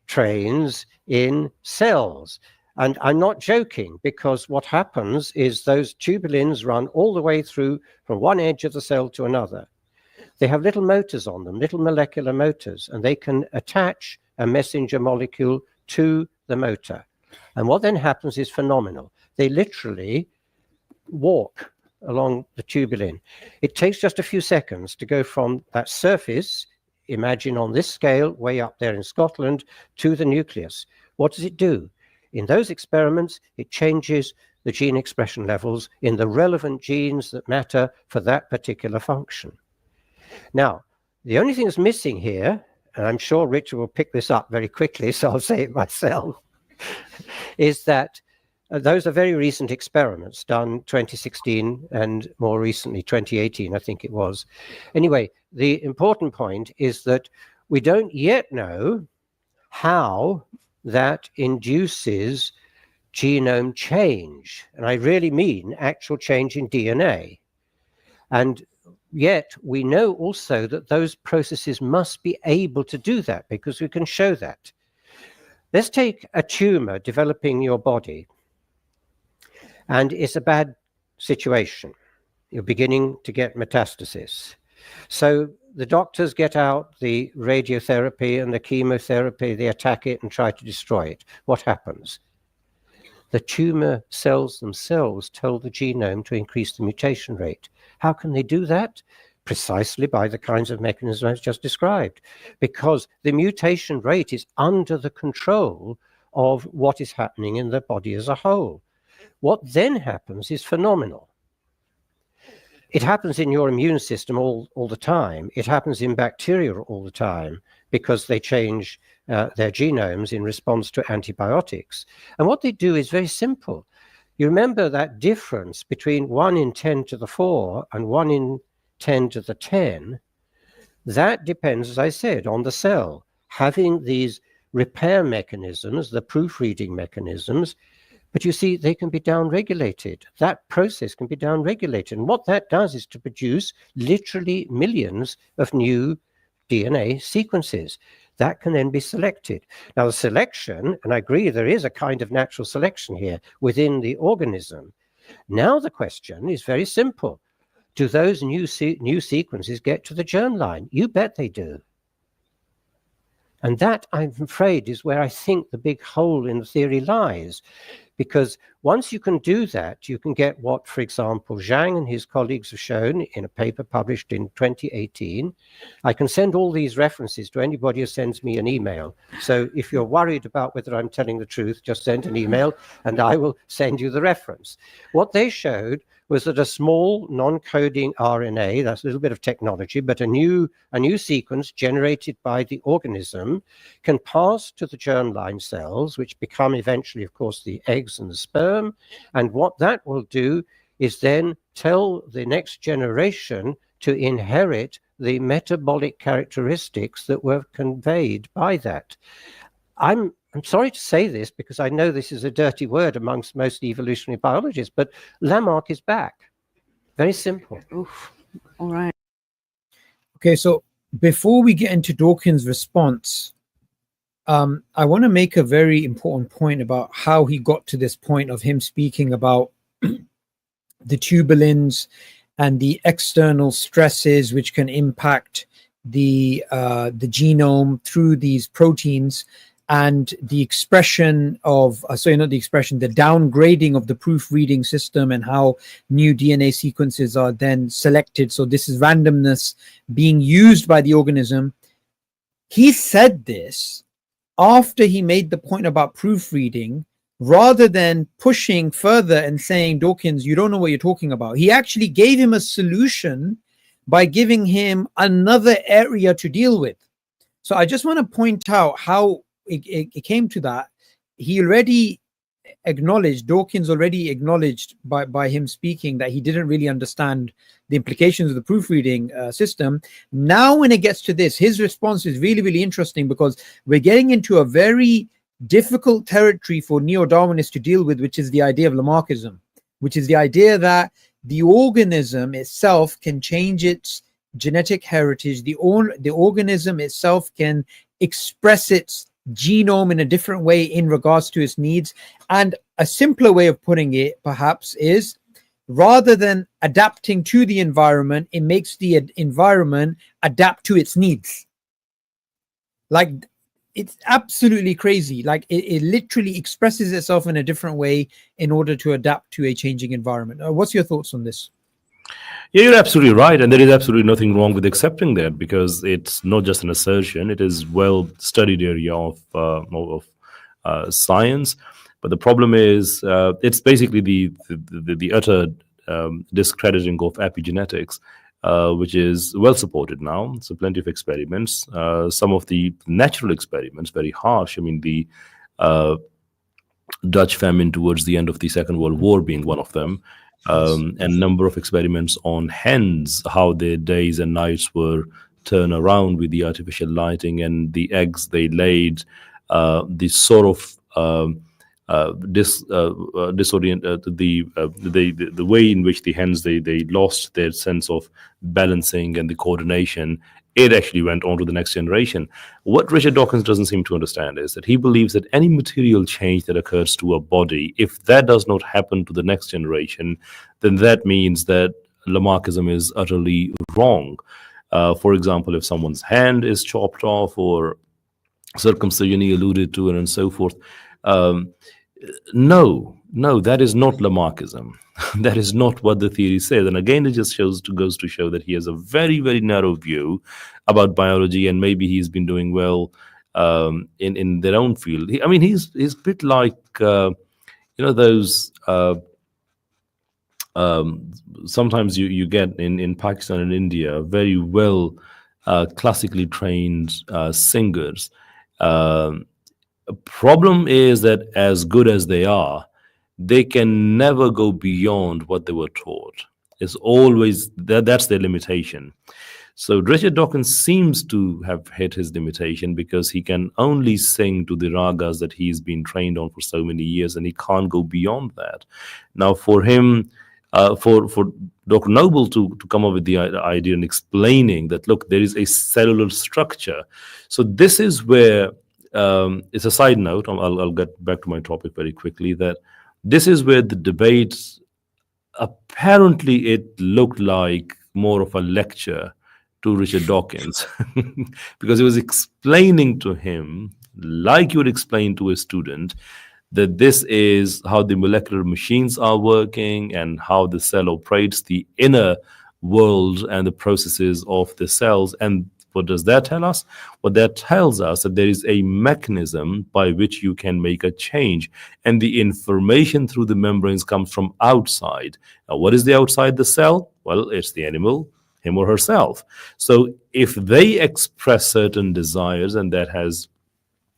trains in cells. And I'm not joking, because what happens is those tubulins run all the way through from one edge of the cell to another. They have little motors on them, little molecular motors, and they can attach a messenger molecule to the motor. And what then happens is phenomenal. They literally walk along the tubulin. It takes just a few seconds to go from that surface, imagine on this scale, way up there in Scotland, to the nucleus. What does it do? In those experiments, it changes the gene expression levels in the relevant genes that matter for that particular function. Now, the only thing that's missing here, and I'm sure Richard will pick this up very quickly, so I'll say it myself, is that those are very recent experiments done 2016 and more recently 2018, I think it was. Anyway, the important point is that we don't yet know how that induces genome change. And I really mean actual change in DNA. And yet we know also that those processes must be able to do that, because we can show that. Let's take a tumor developing your body, and it's a bad situation. You're beginning to get metastasis. So the doctors get out the radiotherapy and the chemotherapy, they attack it and try to destroy it. What happens? The tumor cells themselves tell the genome to increase the mutation rate. How can they do that? Precisely by the kinds of mechanisms I've just described, because the mutation rate is under the control of what is happening in the body as a whole. What then happens is phenomenal. It happens in your immune system all the time. It happens in bacteria all the time, because they change their genomes in response to antibiotics. And what they do is very simple. You remember that difference between 1 in 10 to the 4 and 1 in 10 to the 10? That depends, as I said, on the cell having these repair mechanisms, the proofreading mechanisms. But you see, they can be downregulated. That process can be downregulated. And what that does is to produce literally millions of new DNA sequences that can then be selected. Now, the selection, and I agree there is a kind of natural selection here within the organism. Now the question is very simple. Do those new sequences get to the germline? You bet they do. And that, I'm afraid, is where I think the big hole in the theory lies. Because once you can do that, you can get what, for example, Zhang and his colleagues have shown in a paper published in 2018. I can send all these references to anybody who sends me an email. So if you're worried about whether I'm telling the truth, just send an email and I will send you the reference. What they showed was that a small non-coding RNA, that's a little bit of technology, but a new sequence generated by the organism can pass to the germline cells, which become eventually, of course, the eggs and the sperm. And what that will do is then tell the next generation to inherit the metabolic characteristics that were conveyed by that. I'm sorry to say this, because I know this is a dirty word amongst most evolutionary biologists, but Lamarck is back. Very simple. Oof. All right. Okay, so before we get into Dawkins' response, I want to make a very important point about how he got to this point of him speaking about the tubulins and the external stresses which can impact the genome through these proteins, and the expression of, the downgrading of the proofreading system, and how new DNA sequences are then selected. So this is randomness being used by the organism. He said this after he made the point about proofreading, rather than pushing further and saying, Dawkins, you don't know what you're talking about. He actually gave him a solution by giving him another area to deal with. So I just want to point out how it came to that. He already acknowledged, Dawkins already acknowledged by him speaking that he didn't really understand the implications of the proofreading system. Now, when it gets to this, his response is really, really interesting, because we're getting into a very difficult territory for neo-Darwinists to deal with, which is the idea of Lamarckism, which is the idea that the organism itself can change its genetic heritage. The organism itself can express its genome in a different way in regards to its needs. And a simpler way of putting it, perhaps, is rather than adapting to the environment, it makes the environment adapt to its needs. Like, it's absolutely crazy. Like, it literally expresses itself in a different way in order to adapt to a changing environment. What's your thoughts on this? Yeah, you're absolutely right. And there is absolutely nothing wrong with accepting that, because it's not just an assertion. It is well-studied area of science. But the problem is, it's basically the utter discrediting of epigenetics, which is well supported now. So plenty of experiments. Some of the natural experiments, very harsh. I mean, the Dutch famine towards the end of the Second World War being one of them. And a number of experiments on hens, how their days and nights were turned around with the artificial lighting, and the eggs they laid, the sort of disorient the way in which the hens they lost their sense of balancing and the coordination. It actually went on to the next generation. What Richard Dawkins doesn't seem to understand is that he believes that any material change that occurs to a body, if that does not happen to the next generation, then that means that Lamarckism is utterly wrong. For example, if someone's hand is chopped off, or circumcision he alluded to, and so forth, no, that is not Lamarckism. That is not what the theory says. And again, it just goes to show that he has a very, very narrow view about biology, and maybe he's been doing well in their own field. He's a bit like those. Sometimes you get in Pakistan and India very well classically trained singers. Problem is that as good as they are, they can never go beyond what they were taught. It's always that's their limitation. So Richard Dawkins seems to have hit his limitation, because he can only sing to the ragas that he's been trained on for so many years, and he can't go beyond that. Now, for him, for Dr. Noble to come up with the idea and explaining that, look, there is a cellular structure. So this is where it's a side note. I'll get back to my topic very quickly. That this is where the debates, apparently it looked like more of a lecture to Richard Dawkins, because he was explaining to him, like you would explain to a student, that this is how the molecular machines are working and how the cell operates, the inner world and the processes of the cells. And what does that tell us? What that tells us that there is a mechanism by which you can make a change, and the information through the membranes comes from outside. Now, what is the outside the cell? Well, it's the animal, him or herself. So if they express certain desires, and that has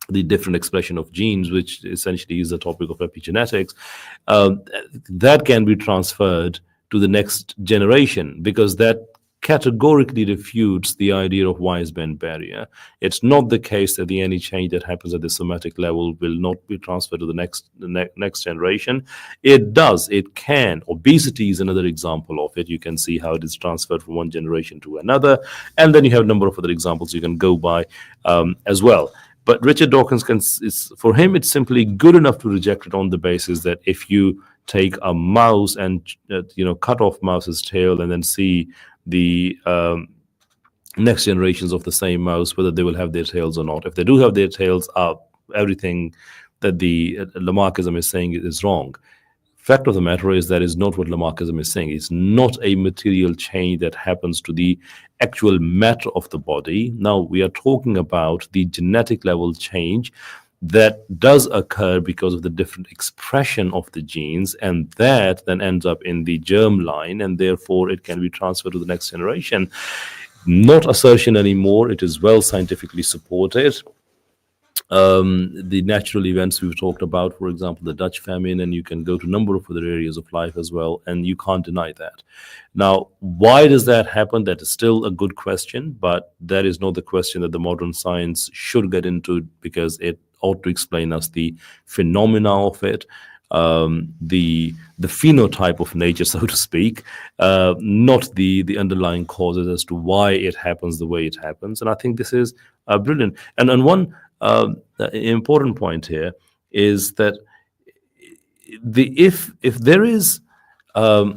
the different expression of genes, which essentially is the topic of epigenetics, that can be transferred to the next generation, because that categorically refutes the idea of widespread barrier. It's not the case that any change that happens at the somatic level will not be transferred to the next generation. It does, it can. Obesity is another example of it. You can see how it is transferred from one generation to another. And then you have a number of other examples you can go by as well. But Richard Dawkins, for him, it's simply good enough to reject it on the basis that if you take a mouse and cut off mouse's tail and then see the next generations of the same mouse, whether they will have their tails or not. If they do have their tails up, everything that the Lamarckism is saying is wrong. Fact of the matter is that is not what Lamarckism is saying. It's not a material change that happens to the actual matter of the body. Now, we are talking about the genetic level change that does occur because of the different expression of the genes, and that then ends up in the germ line, and therefore it can be transferred to the next generation. Not assertion anymore. It is well scientifically supported. the natural events we've talked about, for example, the Dutch famine, and you can go to a number of other areas of life as well, and you can't deny that. Now, why does that happen? That is still a good question, but that is not the question that the modern science should get into, because it ought to explain us the phenomena of it, the phenotype of nature, so to speak, not the underlying causes as to why it happens the way it happens. And I think this is brilliant. And one important point here is that if there is a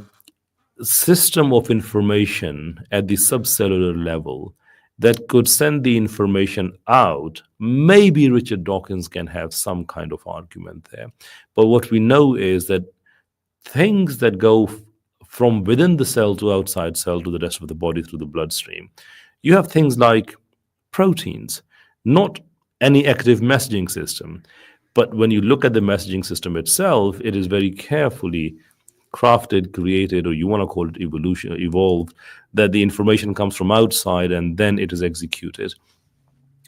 system of information at the subcellular level that could send the information out, maybe Richard Dawkins can have some kind of argument there. But what we know is that things that go from within the cell to outside cell to the rest of the body through the bloodstream, you have things like proteins, not any active messaging system. But when you look at the messaging system itself, it is very carefully crafted, created, or you want to call it evolved, that the information comes from outside and then it is executed.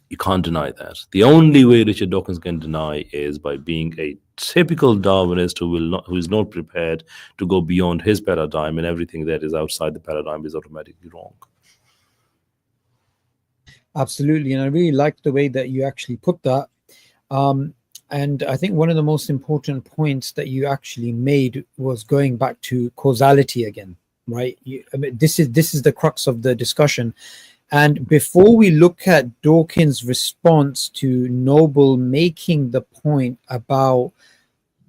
You can't deny that. The only way Richard Dawkins can deny is by being a typical Darwinist who is not prepared to go beyond his paradigm, and everything that is outside the paradigm is automatically wrong. Absolutely, and I really like the way that you actually put that. And I think one of the most important points that you actually made was going back to causality again, right? I mean, this is the crux of the discussion. And before we look at Dawkins' response to Noble making the point about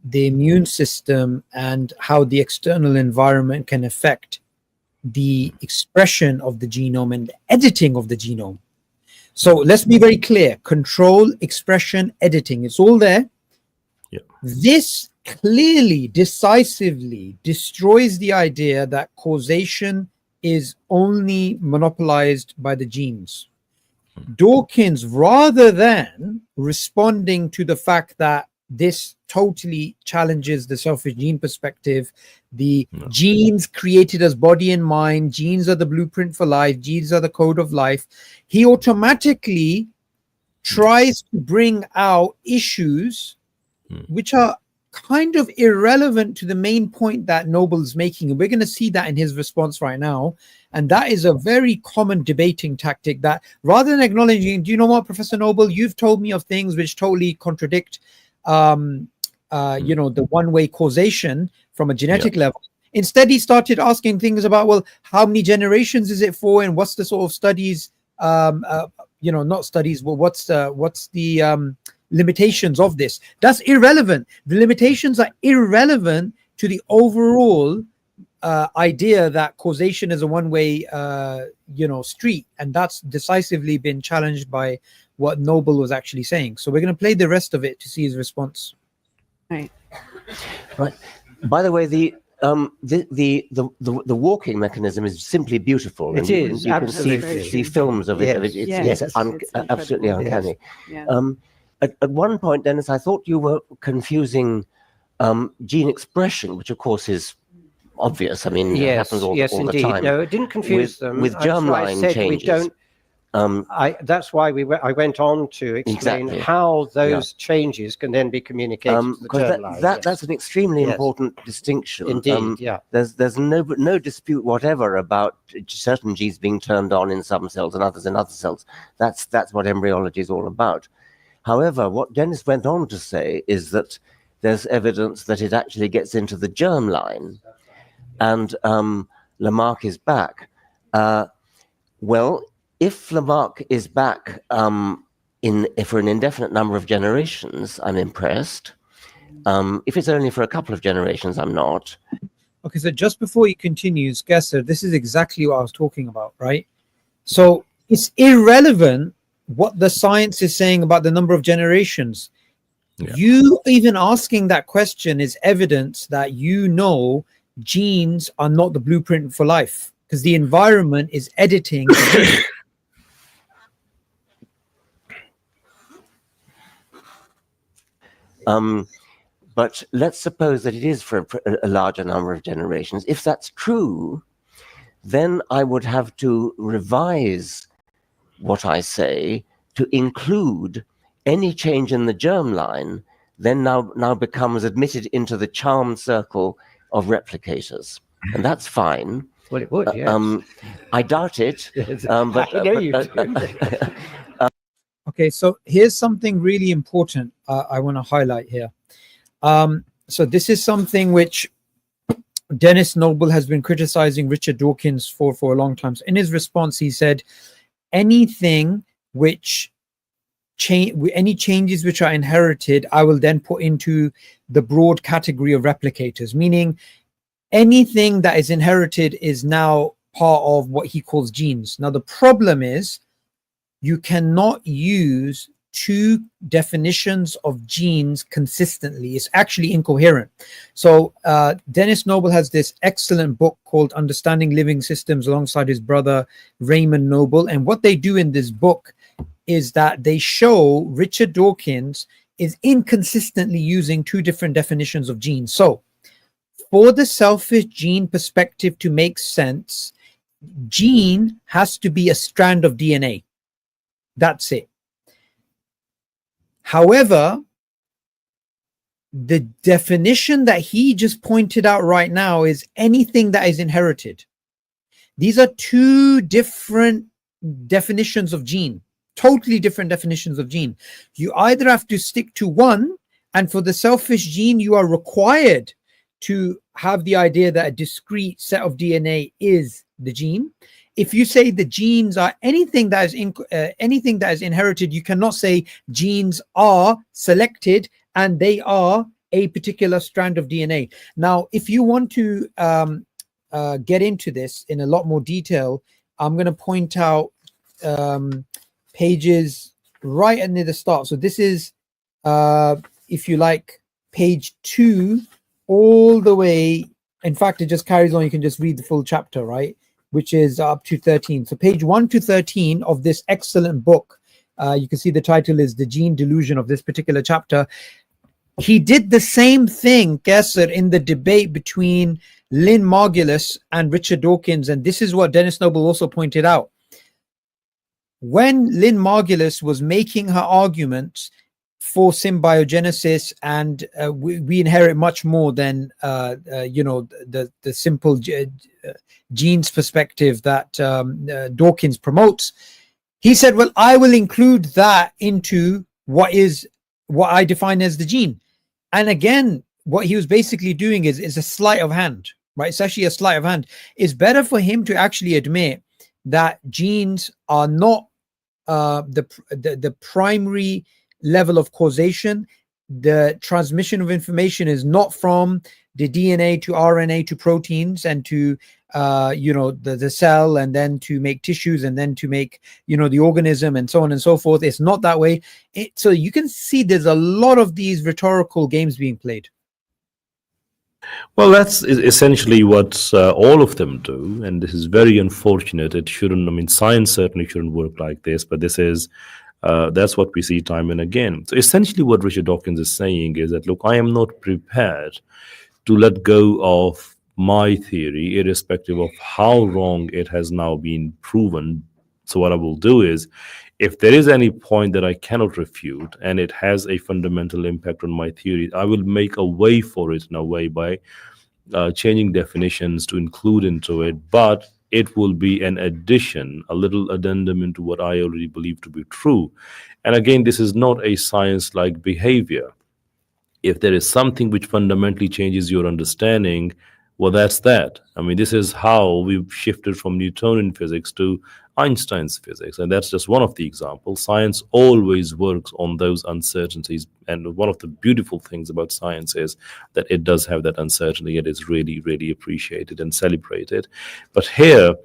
the immune system and how the external environment can affect the expression of the genome and the editing of the genome. So let's be very clear: control, expression, editing, it's all there. Yeah. This clearly, decisively destroys the idea that causation is only monopolized by the genes. Dawkins, rather than responding to the fact that this totally challenges the selfish gene perspective, the genes created as body and mind, genes are the blueprint for life, genes are the code of life, he automatically tries to bring out issues which are kind of irrelevant to the main point that Noble's making. And we're going to see that in his response right now. And that is a very common debating tactic, that rather than acknowledging, do you know what, Professor Noble, you've told me of things which totally contradict the one-way causation from a genetic level. Instead, he started asking things about, well, how many generations is it for, and what's the sort of studies, not studies, but what's the limitations of this? That's irrelevant. The limitations are irrelevant to the overall idea that causation is a one-way street, and that's decisively been challenged by what Noble was actually saying. So we're going to play the rest of it to see his response. Right. By the way, the walking mechanism is simply beautiful. It is. You can see films of it. Yes. It's absolutely uncanny. Yeah. At one point, Dennis, I thought you were confusing gene expression, which of course is obvious. I mean, it happens all the time. No, it didn't confuse them. With germline changes. That's why I went on to explain how those changes can then be communicated to the germline. That's an extremely important distinction. Indeed, There's no dispute whatever about certain genes being turned on in some cells and others in other cells. That's what embryology is all about. However, what Dennis went on to say is that there's evidence that it actually gets into the germline, and Lamarck is back. Well, if Lamarck is back for an indefinite number of generations, I'm impressed. If it's only for a couple of generations, I'm not. Okay, so just before he continues, Qaiser, this is exactly what I was talking about, right? So it's irrelevant what the science is saying about the number of generations. Yeah. You even asking that question is evidence that genes are not the blueprint for life, because the environment is editing. But let's suppose that it is for a larger number of generations. If that's true, then I would have to revise what I say to include any change in the germline then now becomes admitted into the charm circle of replicators, and that's fine. Well, it would, yes. I doubt it. But, I know you do. Okay, so here's something really important I want to highlight here. So this is something which Dennis Noble has been criticizing Richard Dawkins for a long time. So in his response, he said, anything which any changes which are inherited, I will then put into the broad category of replicators, meaning anything that is inherited is now part of what he calls genes. Now, the problem is you cannot use two definitions of genes consistently. It's actually incoherent. So Dennis Noble has this excellent book called Understanding Living Systems alongside his brother Raymond Noble. And what they do in this book is that they show Richard Dawkins is inconsistently using two different definitions of genes. So for the selfish gene perspective to make sense, gene has to be a strand of DNA. That's it. However, the definition that he just pointed out right now is anything that is inherited. These are two different definitions of gene, totally different definitions of gene. You either have to stick to one, and for the selfish gene, you are required to have the idea that a discrete set of DNA is the gene. If you say the genes are anything that is inherited, you cannot say genes are selected and they are a particular strand of DNA. Now, if you want to get into this in a lot more detail, I'm going to point out pages right near the start. So this is, if you like, page 2 all the way. In fact, it just carries on. You can just read the full chapter, right? Which is up to 13. So page 1 to 13 of this excellent book, you can see the title is The Gene Delusion of this particular chapter. He did the same thing, Qaiser, in the debate between Lynn Margulis and Richard Dawkins. And this is what Dennis Noble also pointed out. When Lynn Margulis was making her arguments for symbiogenesis and we inherit much more than the simple genes perspective that Dawkins promotes, he said, well, I will include that into what I define as the gene. And again, what he was basically doing is a sleight of hand, right? It's actually a sleight of hand. It's better for him to actually admit that genes are not the primary level of causation. The transmission of information is not from the DNA to RNA to proteins and to the cell, and then to make tissues, and then to make the organism, and so on and so forth. It's not that way. So you can see there's a lot of these rhetorical games being played. Well, that's essentially what all of them do, and this is very unfortunate. It shouldn't. I mean, science certainly shouldn't work like this, but this is. That's what we see time and again. So essentially what Richard Dawkins is saying is that, look, I am not prepared to let go of my theory, irrespective of how wrong it has now been proven. So what I will do is, if there is any point that I cannot refute and it has a fundamental impact on my theory, I will make a way for it in a way by changing definitions to include into it, but it will be an addition, a little addendum into what I already believe to be true. And again, this is not a science-like behavior. If there is something which fundamentally changes your understanding, well, that's that. I mean, this is how we've shifted from Newtonian physics to Einstein's physics, and that's just one of the examples. Science always works on those uncertainties, and one of the beautiful things about science is that it does have that uncertainty. It is really, really appreciated and celebrated. But here,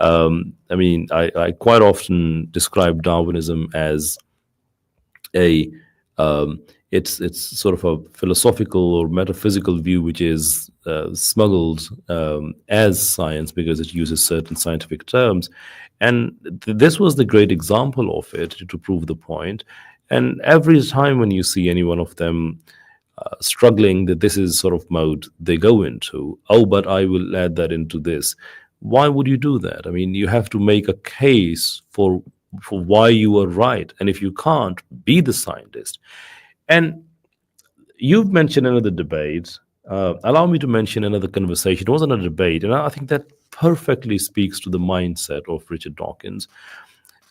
I mean, I quite often describe Darwinism as a it's sort of a philosophical or metaphysical view which is smuggled as science because it uses certain scientific terms. And this was the great example of it to prove the point. And every time when you see any one of them struggling, that this is sort of mode they go into, oh, but I will add that into this. Why would you do that? I mean, you have to make a case for for why you were right. And if you can't, be the scientist. And you've mentioned another debate. Allow me to mention another conversation. It wasn't a debate, and I think that perfectly speaks to the mindset of Richard Dawkins.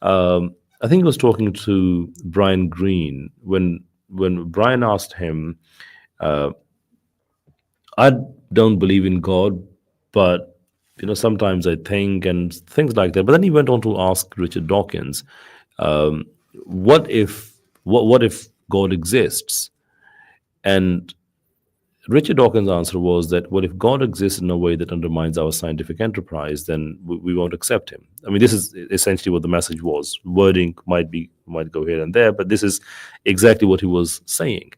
I think he was talking to Brian Greene when Brian asked him, I don't believe in God, but sometimes I think, and things like that. But then he went on to ask Richard Dawkins, what if God exists? And Richard Dawkins' answer was that, well, if God exists in a way that undermines our scientific enterprise, then we won't accept him. I mean, this is essentially what the message was. Wording might go here and there, but this is exactly what he was saying.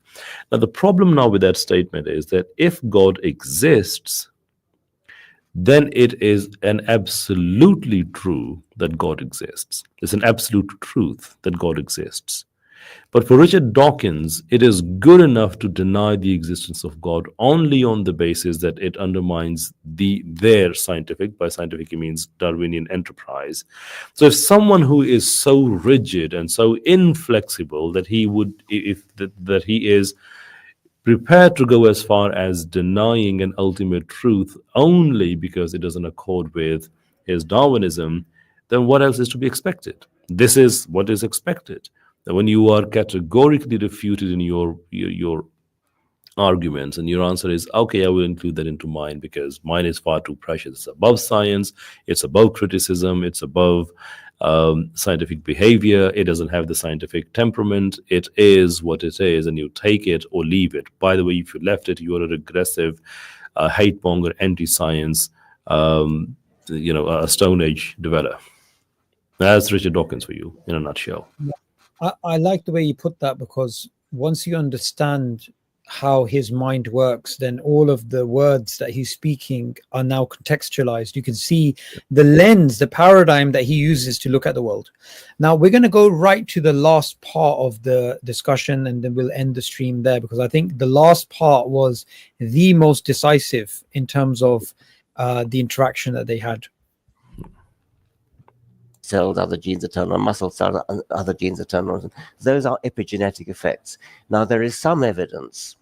Now, the problem now with that statement is that if God exists, then it is an absolutely true that God exists. It's an absolute truth that God exists. But for Richard Dawkins, it is good enough to deny the existence of God only on the basis that it undermines their scientific, by scientific he means Darwinian enterprise. So if someone who is so rigid and so inflexible that he is prepared to go as far as denying an ultimate truth only because it doesn't accord with his Darwinism, then what else is to be expected? This is what is expected. That when you are categorically refuted in your arguments and your answer is, okay, I will include that into mine because mine is far too precious. It's above science, it's above criticism, it's above scientific behavior, it doesn't have the scientific temperament, it is what it is, and you take it or leave it. By the way, if you left it, you are a regressive, hate-monger, anti-science, a Stone Age dweller. That's Richard Dawkins for you, in a nutshell. I like the way you put that, because once you understand how his mind works, then all of the words that he's speaking are now contextualized. You can see the lens, the paradigm that he uses to look at the world. Now we're going to go right to the last part of the discussion, and then we'll end the stream there, because I think the last part was the most decisive in terms of the interaction that they had. Cells, other genes are turned on, muscle cells, other genes are turned on. Those are epigenetic effects. Now, there is some evidence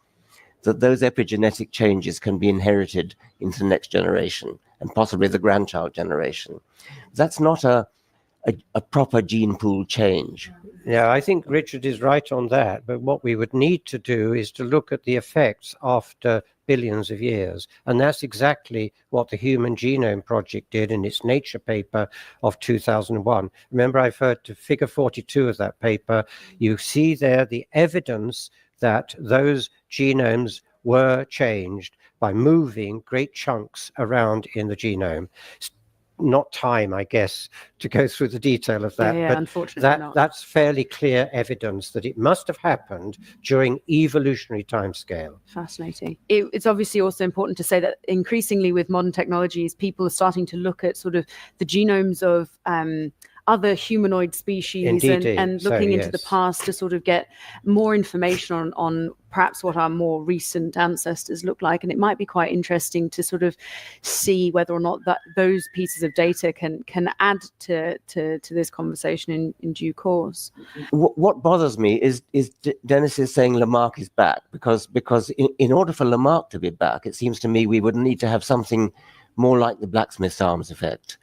that those epigenetic changes can be inherited into the next generation and possibly the grandchild generation. That's not a proper gene pool change. Yeah, I think Richard is right on that. But what we would need to do is to look at the effects after billions of years. And that's exactly what the Human Genome Project did in its Nature paper of 2001. Remember, I referred to figure 42 of that paper. You see there the evidence that those genomes were changed by moving great chunks around in the genome. Not time, I guess, to go through the detail of that, yeah, but unfortunately that's fairly clear evidence that it must have happened during evolutionary timescale. Fascinating. It's obviously also important to say that increasingly with modern technologies, people are starting to look at sort of the genomes of other humanoid species and looking into the past to sort of get more information on perhaps what our more recent ancestors look like. And it might be quite interesting to sort of see whether or not that those pieces of data can add to this conversation in due course. What bothers me is Dennis is saying Lamarck is back, because in order for Lamarck to be back, it seems to me we would need to have something more like the blacksmith's arms effect,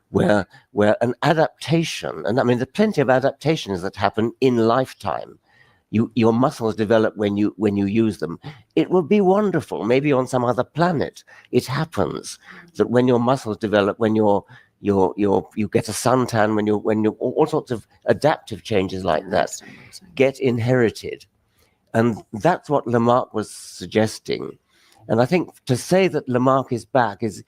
where an adaptation, and I mean, there's plenty of adaptations that happen in lifetime. Your muscles develop when you use them. It would be wonderful, maybe on some other planet. It happens that when your muscles develop, when you get a suntan, when you all sorts of adaptive changes like that get inherited, and that's what Lamarck was suggesting. And I think to say that Lamarck is back is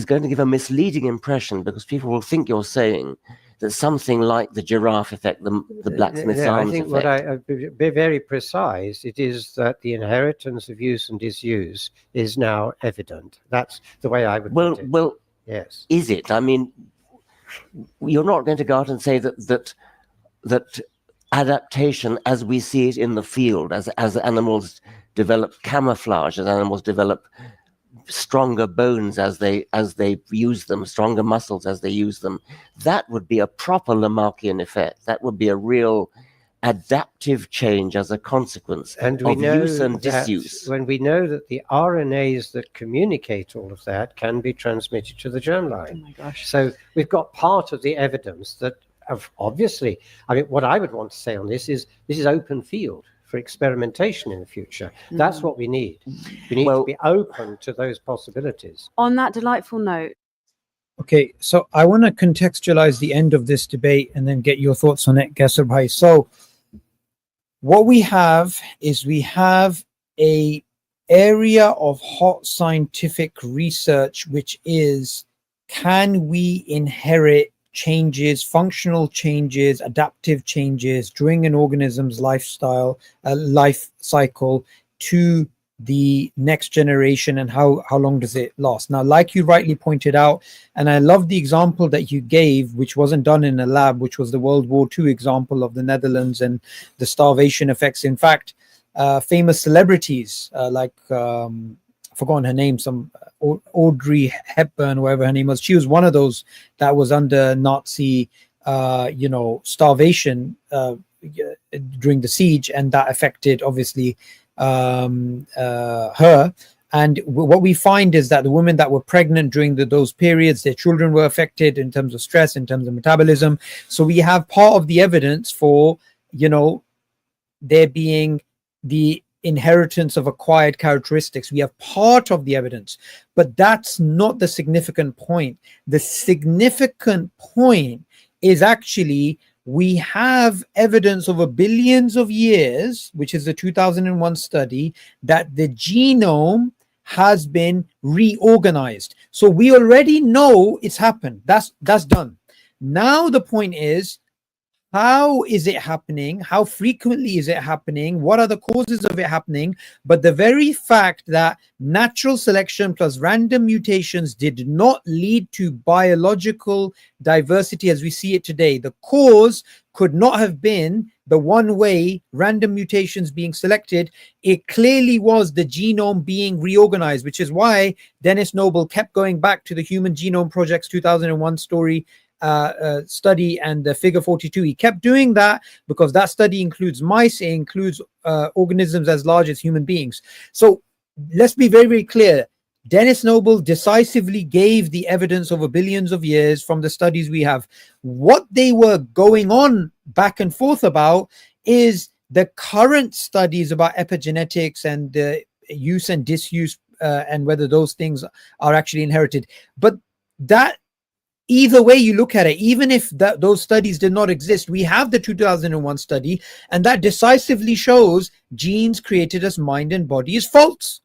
going to give a misleading impression, because people will think you're saying that something like the giraffe effect, the blacksmith's arms effect. I think be very precise, it is that the inheritance of use and disuse is now evident. That's the way I would put it. Well, yes. Is it? I mean, you're not going to go out and say that adaptation as we see it in the field, as animals develop camouflage, as animals develop stronger bones as they use them, stronger muscles as they use them. That would be a proper Lamarckian effect. That would be a real adaptive change as a consequence and we of know use and that disuse. When we know that the RNAs that communicate all of that can be transmitted to the germline. Oh my gosh. So we've got part of the evidence that obviously, I mean, what I would want to say on this is open field for experimentation in the future. That's what we need. We need to be open to those possibilities. On that delightful note. Okay, so I want to contextualize the end of this debate and then get your thoughts on it, Qaiser bhai. So what we have is we have a area of hot scientific research, which is, can we inherit changes, functional changes, adaptive changes during an organism's life cycle to the next generation, and how long does it last? Now, like you rightly pointed out, and I love the example that you gave, which wasn't done in a lab, which was the World War II example of the Netherlands and the starvation effects. In fact, famous celebrities like forgotten her name, some Audrey Hepburn, whatever her name was, she was one of those that was under Nazi starvation during the siege, and that affected obviously her. And what we find is that the women that were pregnant during those periods, their children were affected in terms of stress, in terms of metabolism. So we have part of the evidence for there being the inheritance of acquired characteristics. We have part of the evidence, but that's not the significant point. The significant point is actually we have evidence over billions of years, which is the 2001 study, that the genome has been reorganized. So we already know it's happened. That's done. Now the point is, how is it happening? How frequently is it happening? What are the causes of it happening? But the very fact that natural selection plus random mutations did not lead to biological diversity as we see it today, the cause could not have been the one way random mutations being selected. It clearly was the genome being reorganized, which is why Dennis Noble kept going back to the Human Genome Project's 2001 study and the figure 42. He kept doing that because that study includes mice, it includes organisms as large as human beings. So let's be very, very clear. Dennis Noble decisively gave the evidence over billions of years from the studies we have. What they were going on back and forth about is the current studies about epigenetics and the use and disuse and whether those things are actually inherited. But that, either way you look at it, even if those studies did not exist, we have the 2001 study, and that decisively shows genes created as mind and body is false.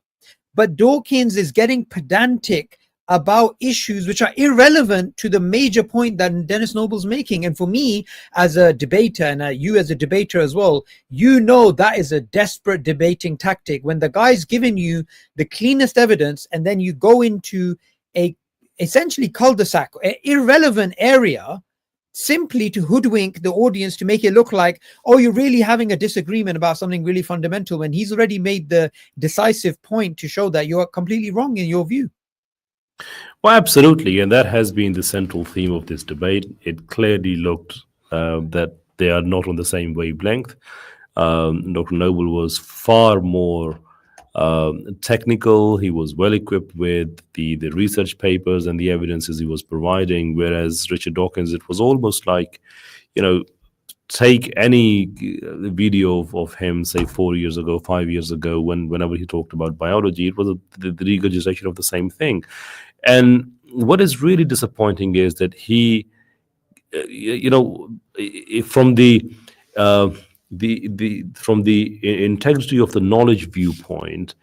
But Dawkins is getting pedantic about issues which are irrelevant to the major point that Dennis Noble's making. And for me, as a debater, and you as a debater as well, that is a desperate debating tactic. When the guy's giving you the cleanest evidence, and then you go into a essentially cul-de-sac, irrelevant area, simply to hoodwink the audience, to make it look like, oh, you're really having a disagreement about something really fundamental, when he's already made the decisive point to show that you're completely wrong in your view. Well, absolutely. And that has been the central theme of this debate. It clearly looked that they are not on the same wavelength. Dr. Noble was far more technical. He was well equipped with the research papers and the evidences he was providing, whereas Richard Dawkins, it was almost like, take any video of him, say 4 years ago, 5 years ago, whenever he talked about biology, it was the regurgitation of the same thing. And what is really disappointing is that he, from the integrity of the knowledge viewpoint,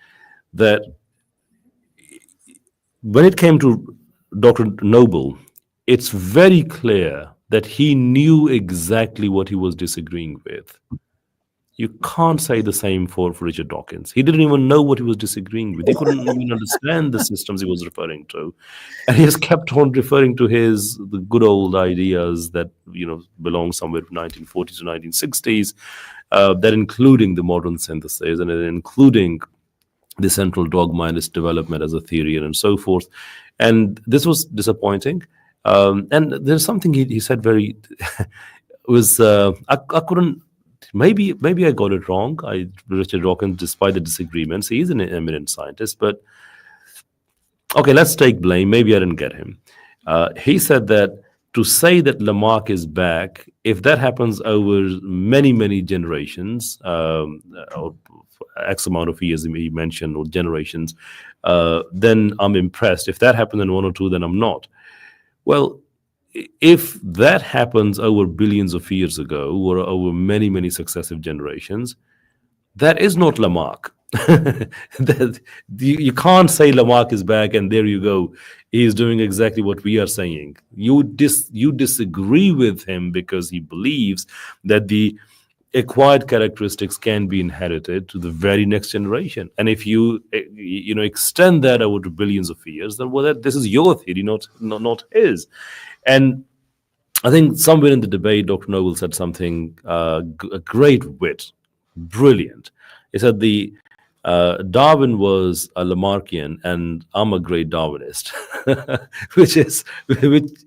that when it came to Dr. Noble, it's very clear that he knew exactly what he was disagreeing with. You can't say the same for Richard Dawkins. He didn't even know what he was disagreeing with. He couldn't even understand the systems he was referring to. And he has kept on referring to the good old ideas that, belong somewhere from 1940s to 1960s, that including the modern synthesis and including the central dogma and its development as a theory and so forth. And this was disappointing. And there's something he said very was I couldn't. Maybe I got it wrong. Richard Dawkins, despite the disagreements, he's an eminent scientist. But okay, let's take blame. Maybe I didn't get him. He said that to say that Lamarck is back, if that happens over many generations, or X amount of years he mentioned, or generations, then I'm impressed. If that happens in 1 or 2, then I'm not. Well, if that happens over billions of years ago, or over many successive generations, that is not Lamarck. That you can't say Lamarck is back and there you go, he's doing exactly what we are saying. You disagree with him because he believes that the acquired characteristics can be inherited to the very next generation. And if you extend that over to billions of years, then this is your theory, not his. And I think somewhere in the debate, Dr. Noble said something, a great wit, brilliant. He said Darwin was a Lamarckian and I'm a great Darwinist, which is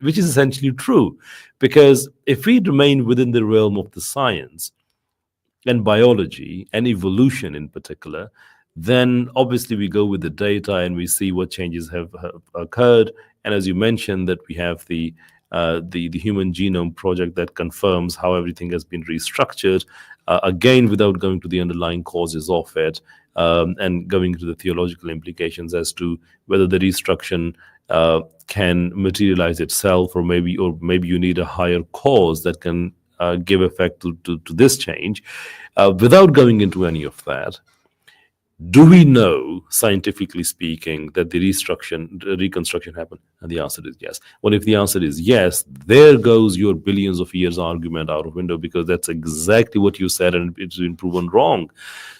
essentially true. Because if we remain within the realm of the science and biology and evolution in particular, then obviously we go with the data and we see what changes have occurred. And as you mentioned, that we have the Human Genome Project that confirms how everything has been restructured, again, without going to the underlying causes of it, and going into the theological implications as to whether the restructuring can materialize itself, or maybe you need a higher cause that can give effect to this change. Without going into any of that, do we know, scientifically speaking, that the reconstruction happened? And the answer is yes. Well, if the answer is yes, there goes your billions of years argument out of window, because that's exactly what you said and it's been proven wrong.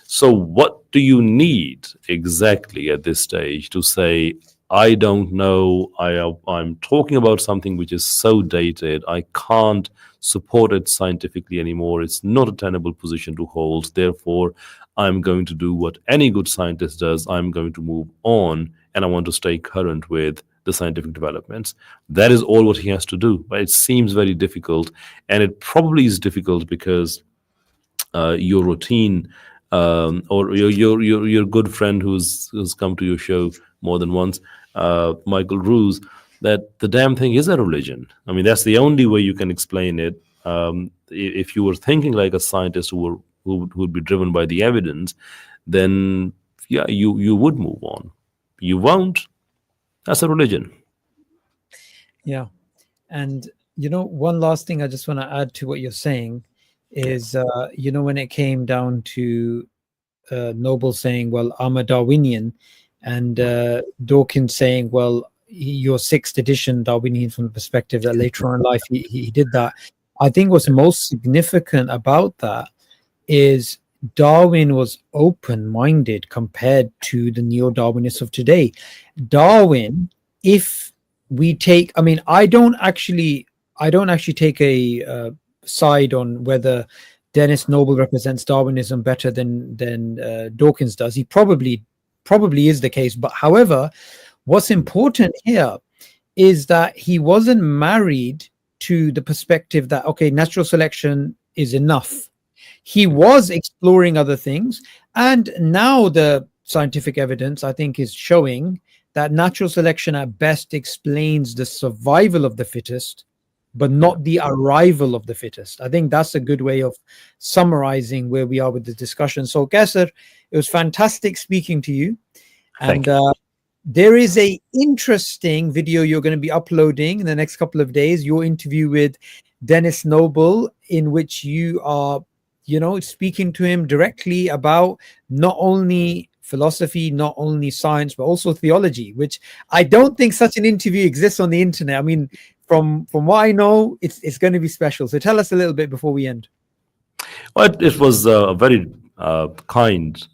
So what do you need exactly at this stage to say, I don't know, I'm talking about something which is so dated, I can't support it scientifically anymore, it's not a tenable position to hold, therefore I'm going to do what any good scientist does, I'm going to move on, and I want to stay current with the scientific developments. That is all what he has to do. But it seems very difficult, and it probably is difficult because your routine, or your good friend who's come to your show more than once, Michael Ruse, that the damn thing is a religion. I mean, that's the only way you can explain it. If you were thinking like a scientist who would be driven by the evidence, then yeah, you would move on. You won't. That's a religion. Yeah. And one last thing I just want to add to what you're saying is when it came down to Noble saying, well, I'm a Darwinian, and Dawkins saying, well, you're 6th edition Darwinian from the perspective that later on in life he did that. I think what's most significant about that is Darwin was open-minded compared to the neo-Darwinists of today. Darwin, if we take, I don't actually take a side on whether Dennis Noble represents Darwinism better than Dawkins does. He probably is the case. But however, what's important here is that he wasn't married to the perspective that, okay, natural selection is enough. He was exploring other things. And now the scientific evidence, I think, is showing that natural selection at best explains the survival of the fittest, but not the arrival of the fittest. I think that's a good way of summarizing where we are with the discussion. So, Qaiser, it was fantastic speaking to you. And there is a interesting video you're going to be uploading in the next couple of days, your interview with Dennis Noble, in which you are, speaking to him directly about not only philosophy, not only science, but also theology, which I don't think such an interview exists on the internet. I mean, from what I know, it's going to be special. So tell us a little bit before we end. Well, it was a very kind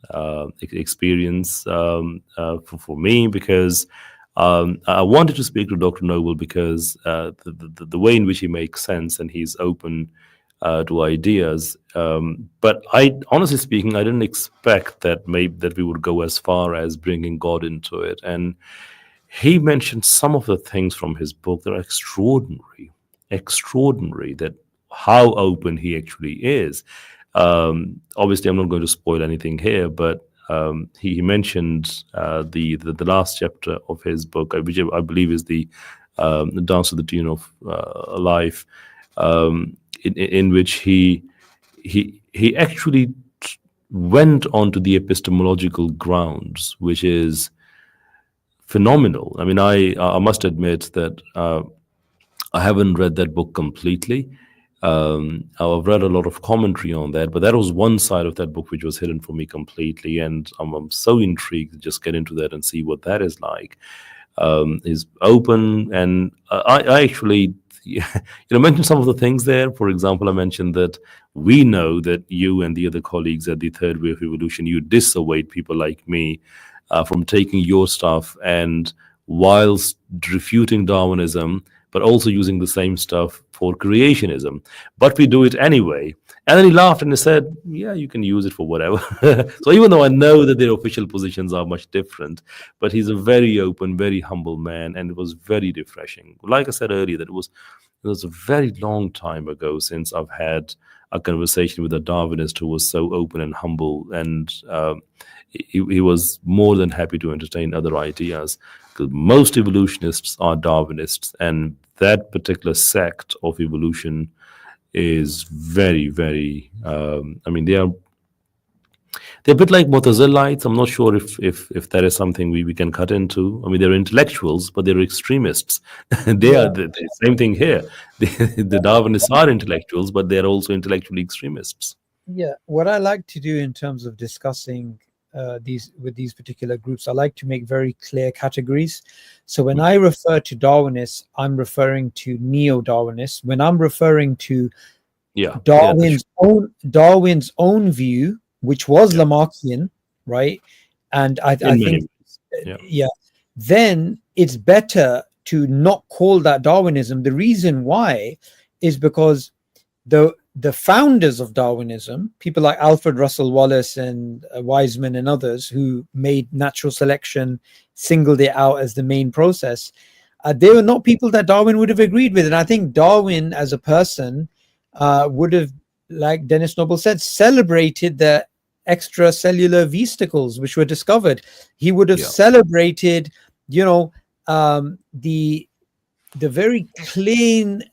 experience for me, because I wanted to speak to Dr. Noble because the way in which he makes sense and he's open to ideas. But honestly speaking, I didn't expect that we would go as far as bringing God into it. And he mentioned some of the things from his book that are extraordinary, that how open he actually is. Obviously, I'm not going to spoil anything here, but he mentioned the last chapter of his book, which I believe is the Dance to the Tune of Life, in which he actually went onto the epistemological grounds, which is phenomenal. I mean, I must admit that I haven't read that book completely. I've read a lot of commentary on that, but that was one side of that book which was hidden for me completely, and I'm so intrigued to just get into that and see what that is like. Is open, and I actually, mentioned some of the things there. For example, I mentioned that we know that you and the other colleagues at the Third Wave Evolution, you dissuade people like me from taking your stuff, and whilst refuting Darwinism, but also using the same stuff for creationism. But we do it anyway. And then he laughed and he said, yeah, you can use it for whatever. So even though I know that their official positions are much different, but he's a very open, very humble man, and it was very refreshing. Like I said earlier, that it was a very long time ago since I've had a conversation with a Darwinist who was so open and humble, and he was more than happy to entertain other ideas. Because most evolutionists are Darwinists, and that particular sect of evolution is very, very. I mean, they're a bit like Mu'tazilites. I'm not sure if that is something we can cut into. I mean, they're intellectuals, but they're extremists. They are the same thing here. The Darwinists are intellectuals, but they're also intellectually extremists. Yeah, what I like to do in terms of discussing these particular groups, I like to make very clear categories. So when I refer to Darwinists, I'm referring to neo-Darwinists. When I'm referring to Darwin's own view, which was Lamarckian, right? And I think, then it's better to not call that Darwinism. The reason why is because the founders of Darwinism, people like Alfred Russel Wallace and Weizmann and others who made natural selection, singled it out as the main process, they were not people that Darwin would have agreed with. And I think Darwin as a person would have, like Dennis Noble said, celebrated the extracellular vesicles which were discovered. He would have celebrated, the very clean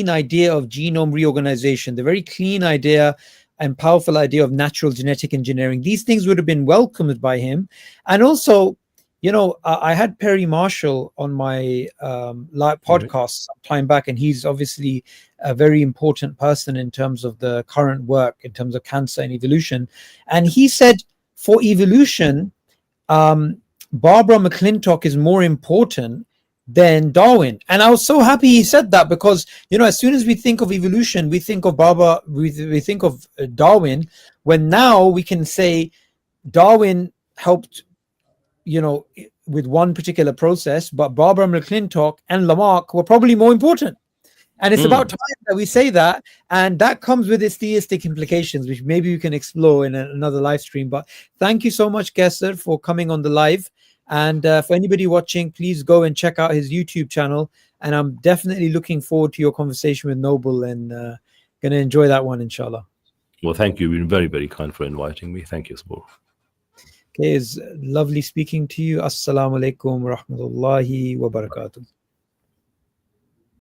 idea of genome reorganization, the very clean idea and powerful idea of natural genetic engineering. These things would have been welcomed by him. And also, I had Perry Marshall on my live podcast some time back, and he's obviously a very important person in terms of the current work, in terms of cancer and evolution. And he said, for evolution, Barbara McClintock is more important than Darwin. And I was so happy he said that, because as soon as we think of evolution, we think of we think of Darwin, when now we can say Darwin helped with one particular process, but Barbara McClintock and Lamarck were probably more important. And it's about time that we say that, and that comes with its theistic implications, which maybe we can explore in another live stream. But thank you so much, Qaiser, for coming on the live. And for anybody watching, please go and check out his YouTube channel. And I'm definitely looking forward to your conversation with Noble, and going to enjoy that one, inshallah. Well, thank you. You've been very, very kind for inviting me. Thank you, Sabur. Okay, it's lovely speaking to you. Assalamu alaikum wa rahmatullahi wa barakatuh.